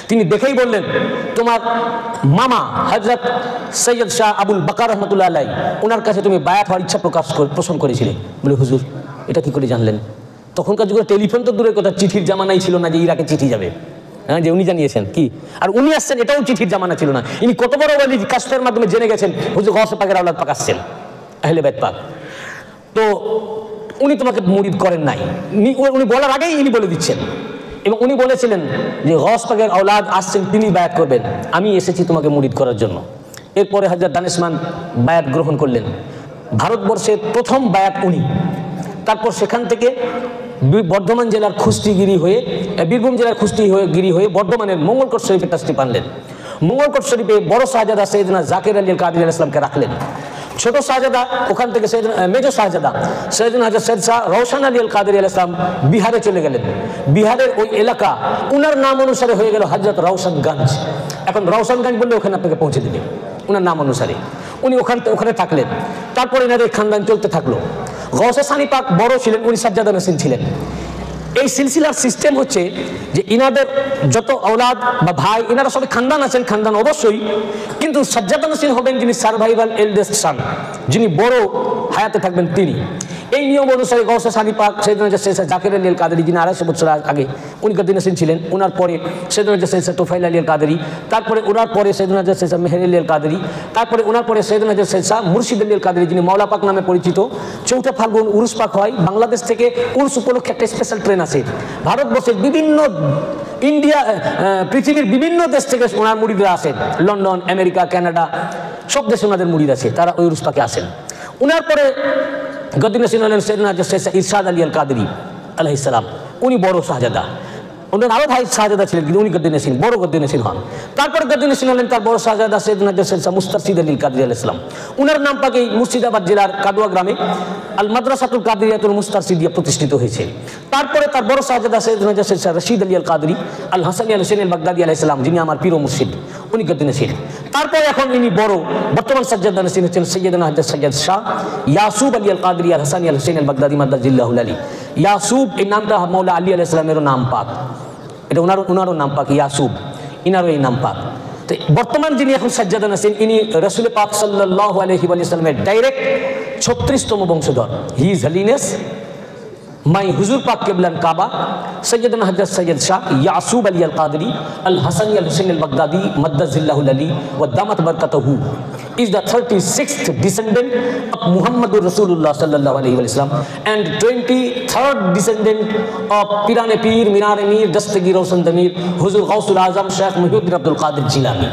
তিনি দেখেই বললেন তোমার মামা হযরত সৈয়দ শাহ আবুল বাকার রহমাতুল্লাহ আলাইহি, ওনার কাছে তুমি বায়াত হওয়ার ইচ্ছা পোষণ করেছিলে। বলে হুজুর এটা কি করে জানলেন? তখনকার যুগে টেলিফোন তো দূরের কথা, চিঠির জামানাই ছিল না যে ইরাকে চিঠি যাবে, হ্যাঁ, যে উনি জানিয়েছেন কি। আর উনি আসছেন, এটাও চিঠির জামানা ছিল না। ইনি কত বড় ওলি, কাশফের মাধ্যমে জেনে গেছেন হুজুর গাউসে পাকের আওলাদ পাক আসছেন, আহলে বাইত পাক। তো উনি তোমাকে মুরিদ করেন নাই, উনি বলার আগেই ইনি বলে দিচ্ছেন। এবং উনি বলেছিলেন যে গাউসে পাকের আওলাদ আসছেন, তিনি বায়াত করবেন, আমি এসেছি তোমাকে মুরিদ করার জন্য। এরপরে হযরত দানেশমন্দ বায়াত গ্রহণ করলেন। ভারতবর্ষের প্রথম বায়াত উনি। তারপর সেখান থেকে বর্ধমান জেলার খুস্তিগিরি হয়ে, বীরভূম জেলার খুস্তিগিরি হয়ে বর্ধমানের মঙ্গলকোট শরীফে তাশরিফ আনলেন। মঙ্গলকোট শরীফে বড় শাহজাদা সৈয়দনা জাকির আলী আল কাদেরী আলাইহিস সালামকে রাখলেন। ছোট শাহজাদা ওখান থেকে মেজর শাহজাদা সৈয়দনা হযরত সৈয়দ শাহ রওশন আলী আল কাদেরী আলাইহিস সালাম বিহারে চলে গেলেন। বিহারের ওই এলাকা উনার নাম অনুসারে হয়ে গেল হযরত রওশনগঞ্জ। এখন রওশনগঞ্জ বললে ওখানে আপনাকে পৌঁছে দেবে উনার নাম অনুসারে। উনি ওখানে থাকলেন। তারপর এনাদের খানদান চলতে থাকলো। গাউসে সানি পাক বড় ছিলেন, উনি সাজ্জাদা নসীন ছিলেন। এই সিলসিলার সিস্টেম হচ্ছে যে ইনাদের যত আওলাদ বা ভাই, ইনারা সবাই খানদান আছেন, খানদান অবশ্যই, কিন্তু সাজ্জাদা নসীন হবেন যিনি সার্ভাইভাল এল্ডেস্ট সান, যিনি বড় হায়াতে থাকবেন তিনি। এই নিয়ম অনুসারে গৌসে সানি পাক সৈয়দনা শেখ জাকির আলী আল কাদেরী, যিনি 250 বছর আগে উনি গদ্দিনশীন ছিলেন, ওনার পরে সৈয়দনা শেখ তোফাইল আলী আল কাদেরী, তারপরে ওনার পরে সৈয়দনা শেখ মেহের আলী আল কাদেরী, তারপরে ওনার পরে সৈয়দনা শেখ মুর্শিদ আলী আল কাদেরী, যিনি মাওলা পাক নামে পরিচিত। 4 ফাল্গুন উরুস পাক হয়। বাংলাদেশ থেকে উরুস উপলক্ষে একটা স্পেশাল ট্রেন আছে। ভারতবর্ষের বিভিন্ন ইন্ডিয়া, পৃথিবীর বিভিন্ন দেশ থেকে ওনার মুরিদরা আসেন। লন্ডন, আমেরিকা, কানাডা সব দেশে ওনাদের মুরিদ আছে, তারা ওই উরুস পাকে আসেন। ওনার পরে গদ্দিনশীন হলেন সৈয়দনা শেখ ইরশাদ আলী আল কাদেরী আলাইহিস সালাম, উনি বড় শাহজাদা। ওনার আরো ভাই শাহজাদা ছিলেন, কিন্তু উনি গদ্দিনশীন, বড় গদ্দিনশীন হন। তারপরে গদ্দিনশীন হলেন তার বড় শাহজাদা সৈয়দনা শেখ মুস্তারশিদ আলী কাদেরী আলাইহিস সালাম। উনার নাম পাকে মুর্শিদাবাদ জেলার কাদুয়া গ্রামে আল মাদ্রাসাতুল কাদেরিয়াতুল মুস্তারশিদিয়া প্রতিষ্ঠিত হয়েছে। তারপরে তার বড় শাহজাদা সৈয়দনা শেখ রশিদ আলী আল কাদেরী আল হাসানী আল হুসেইন আল বাগদাদি আলাইহিস সালাম, যিনি আমার পীর ও মুর্শিদ, উনি গদ্দিনশীন। তারপরে এখন ইনি বড় বর্তমান সাজ্জাদা নসীন হচ্ছেন সৈয়দনা হযরত সৈয়দ শাহ ইয়াসুব আলী আল কাদেরী আল হাসানী আল হুসেইন আল বাগদাদি মাদ্দাজিল্লাহুল আলী। ইয়াসুব এই নামটা মাওলা আলী আলাইহিস সালামের নাম পাক, এটা ওনারও নাম পাক ইয়াসুব, ইনারও এই নাম পাক। তো বর্তমান যিনি এখন সাজ্জাদা নসীন, ইনি রাসূল পাক সাল্লাল্লাহু আলাইহি ওয়াসাল্লামের ডাইরেক্ট 36তম বংশধর। হি ইজ হলিনেস মাই হুজুর পাক কিবলান কাবা সৈয়দনা হযরত সৈয়দ শাহ ইয়াসুব আলী আল কাদেরী আল হাসানী আল হুসেইন আল বাগদাদি মাদ্দাজিল্লাহুল আলী ওয়া দামাত বারকাতুহু is the 36th descendant of Muhammadur Rasulullah sallallahu alaihi wasallam and 23rd descendant of Pirane Pir, Minare Mir, Dastagir Rosan Damir, Huzur Ghausul Azam Sheikh Muhyiddin Abdul Qadir Jilani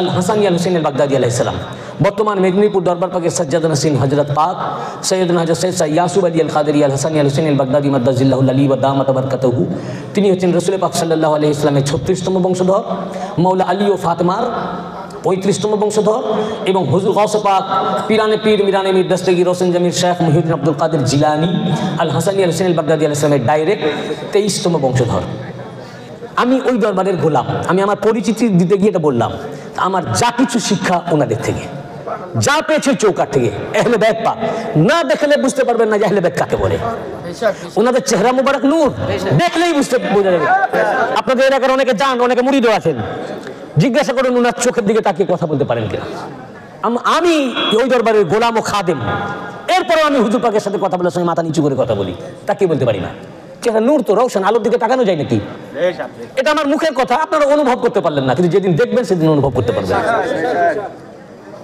Al Hasani Al Hussein Al Baghdadi alayhi salam। বর্তমান মেদিনীপুর দরবার পাকের সাজ্জাদা নসীন হযরত পাক সৈয়দনা হযরত সৈয়দ ইয়াসুব আলী আল কাদেরী আল হাসানী আল হুসেইন আল বাগদাদি মাদ্দাজিল্লাহুল আলী ওয়া দামাত বারকাতুহু, তিনি হচ্ছেন রাসূল পাক সাল্লাল্লাহু আলাইহি ওয়াসাল্লামের 36তম বংশধর, মাওলা আলী ও ফাতেমার 35তম বংশধর, এবং হুজুর গাউসে পাক পিরানে পীর মিরানে মীর দস্তগীর রোশন জমির শেখ মুহিউদ্দিন আব্দুল কাদের জিলানী আল হাসানী আল হুসেইন আল বাগদাদি আলাইহিস সালামের ডাইরেক্ট 23তম বংশধর। আমি ওই দরবারের গোলাম। আমি আমার পরিচিতি দিতে গিয়ে এটা বললাম, আমার যা কিছু শিক্ষা ওনাদের থেকে, যা পেয়েছে চৌকাঠ থেকে। আহলে বাইত পাক না দেখলে বুঝতে পারবেন না যে আহলে বাইত কাকে বলে। ওনাদের চেহারা মুবারক নূর, দেখলেই বোঝা যাবে। আপনাদের এলাকার অনেকে যান, অনেকে মুরিদও আছেন, জিজ্ঞাসা করুন ওনার চোখের দিকে তাকিয়ে কথা বলতে পারেন কিনা। আমি ওই দরবারের গোলাম ও খাদেম, এরপরেও আমি হুজুর পাকের সাথে কথা বলার সময় মাথা নিচু করে কথা বলি, তাকিয়ে বলতে পারি না। চেহারা নূর তো রওশন, আলোর দিকে তাকানো যায় নাকি? এটা আমার মুখের কথা, আপনারা অনুভব করতে পারলেন না, কিন্তু যেদিন দেখবেন সেদিন অনুভব করতে পারবেন।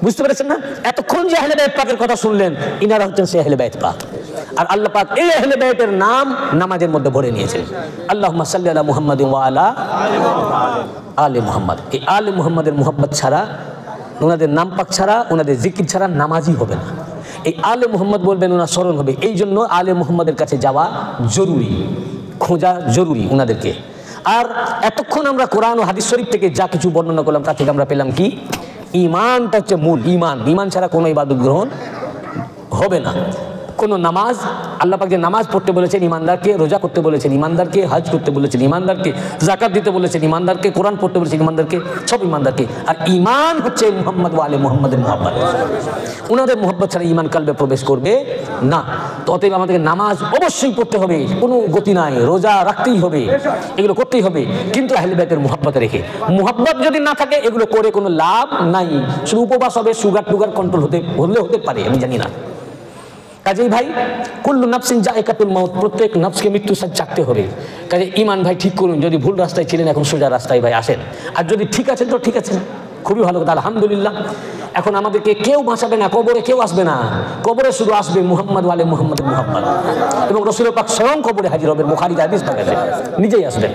বুঝতে পেরেছেন না? এতক্ষণ যে আহলে বাইত পাকের কথা শুনলেন, ইনারা হচ্ছেন সেই আহলে বাইত পাক। আর আল্লাহ পাক এই আহলে বাইতের নাম নামাজের মধ্যে ভরে নিয়েছেন। আল্লাহুম্মা সাল্লি আলা মুহাম্মাদিন ওয়া আলা আলে মুহাম্মদ। এই আলে মুহাম্মদের মুহাব্বত ছাড়া, ওনাদের নাম পাক ছাড়া, ওনাদের জিকির ছাড়া নামাজই হবে না। এই আলে মুহাম্মদ বলবেন, ওনার স্মরণ হবে। এই জন্য আলে মুহাম্মদের কাছে যাওয়া জরুরি, খোঁজা জরুরি ওনাদেরকে। আর এতক্ষণ আমরা কোরআন ও হাদিস শরীফ থেকে যা কিছু বর্ণনা করলাম, তা থেকে আমরা পেলাম কি? ঈমানটা হচ্ছে মূল। ঈমান ছাড়া কোনো ইবাদত গ্রহণ হবে না। কোনো নামাজ, আল্লাহ পাক যে নামাজ পড়তে বলেছেন, ইমানদারকে রোজা করতে বলেছেন, ইমানদারকে হজ করতে বলেছেন, ইমানদারকে যাকাত দিতে বলেছেন, ইমানদারকে কোরআন পড়তে বলেছেন, ইমানদারকে, সব ইমানদারকে। আর ঈমান হচ্ছে মুহাম্মদ ওয়া আলে মুহাম্মাদের মুহাব্বত। ওনাদের মুহাব্বত ছাড়া ঈমান কালবে প্রবেশ করবে না। তো অতএব আমাদেরকে নামাজ অবশ্যই পড়তে হবে, কোনো গতি নাই, রোজা রাখতেই হবে, এগুলো করতেই হবে, কিন্তু আহলে বাইতের মুহাব্বত রেখে। মুহাব্বত যদি না থাকে, এগুলো করে কোনো লাভ নাই। শুধু উপবাস হবে, সুগার টুগার কন্ট্রোল হতে পারে, আমি জানি না। কাজেই ভাই, কুল্লু নাফসিন যায়কাতুল মাউত, প্রত্যেক নফসকে মৃত্যু চাকতে হবে। কাজে ঈমান ভাই ঠিক করুন। যদি ভুল রাস্তায় ছিলেন, এখন সোজা রাস্তায় ভাই আসেন। আর যদি ঠিক আছেন তো ঠিক আছেন, খুবই ভালো কথা, আলহামদুলিল্লাহ। এখন আমাদেরকে কেউ বাঁচাবে না, কবরে কেউ আসবে না। কবরে শুধু আসবে মুহাম্মদ ওয়া আলে মুহাম্মাদের মুহাব্বত, এবং রাসূল পাক স্বয়ং কবরে হাজির হবেন। বুখারীতে হাদিস পাওয়া যায়, নিজেই আসবেন।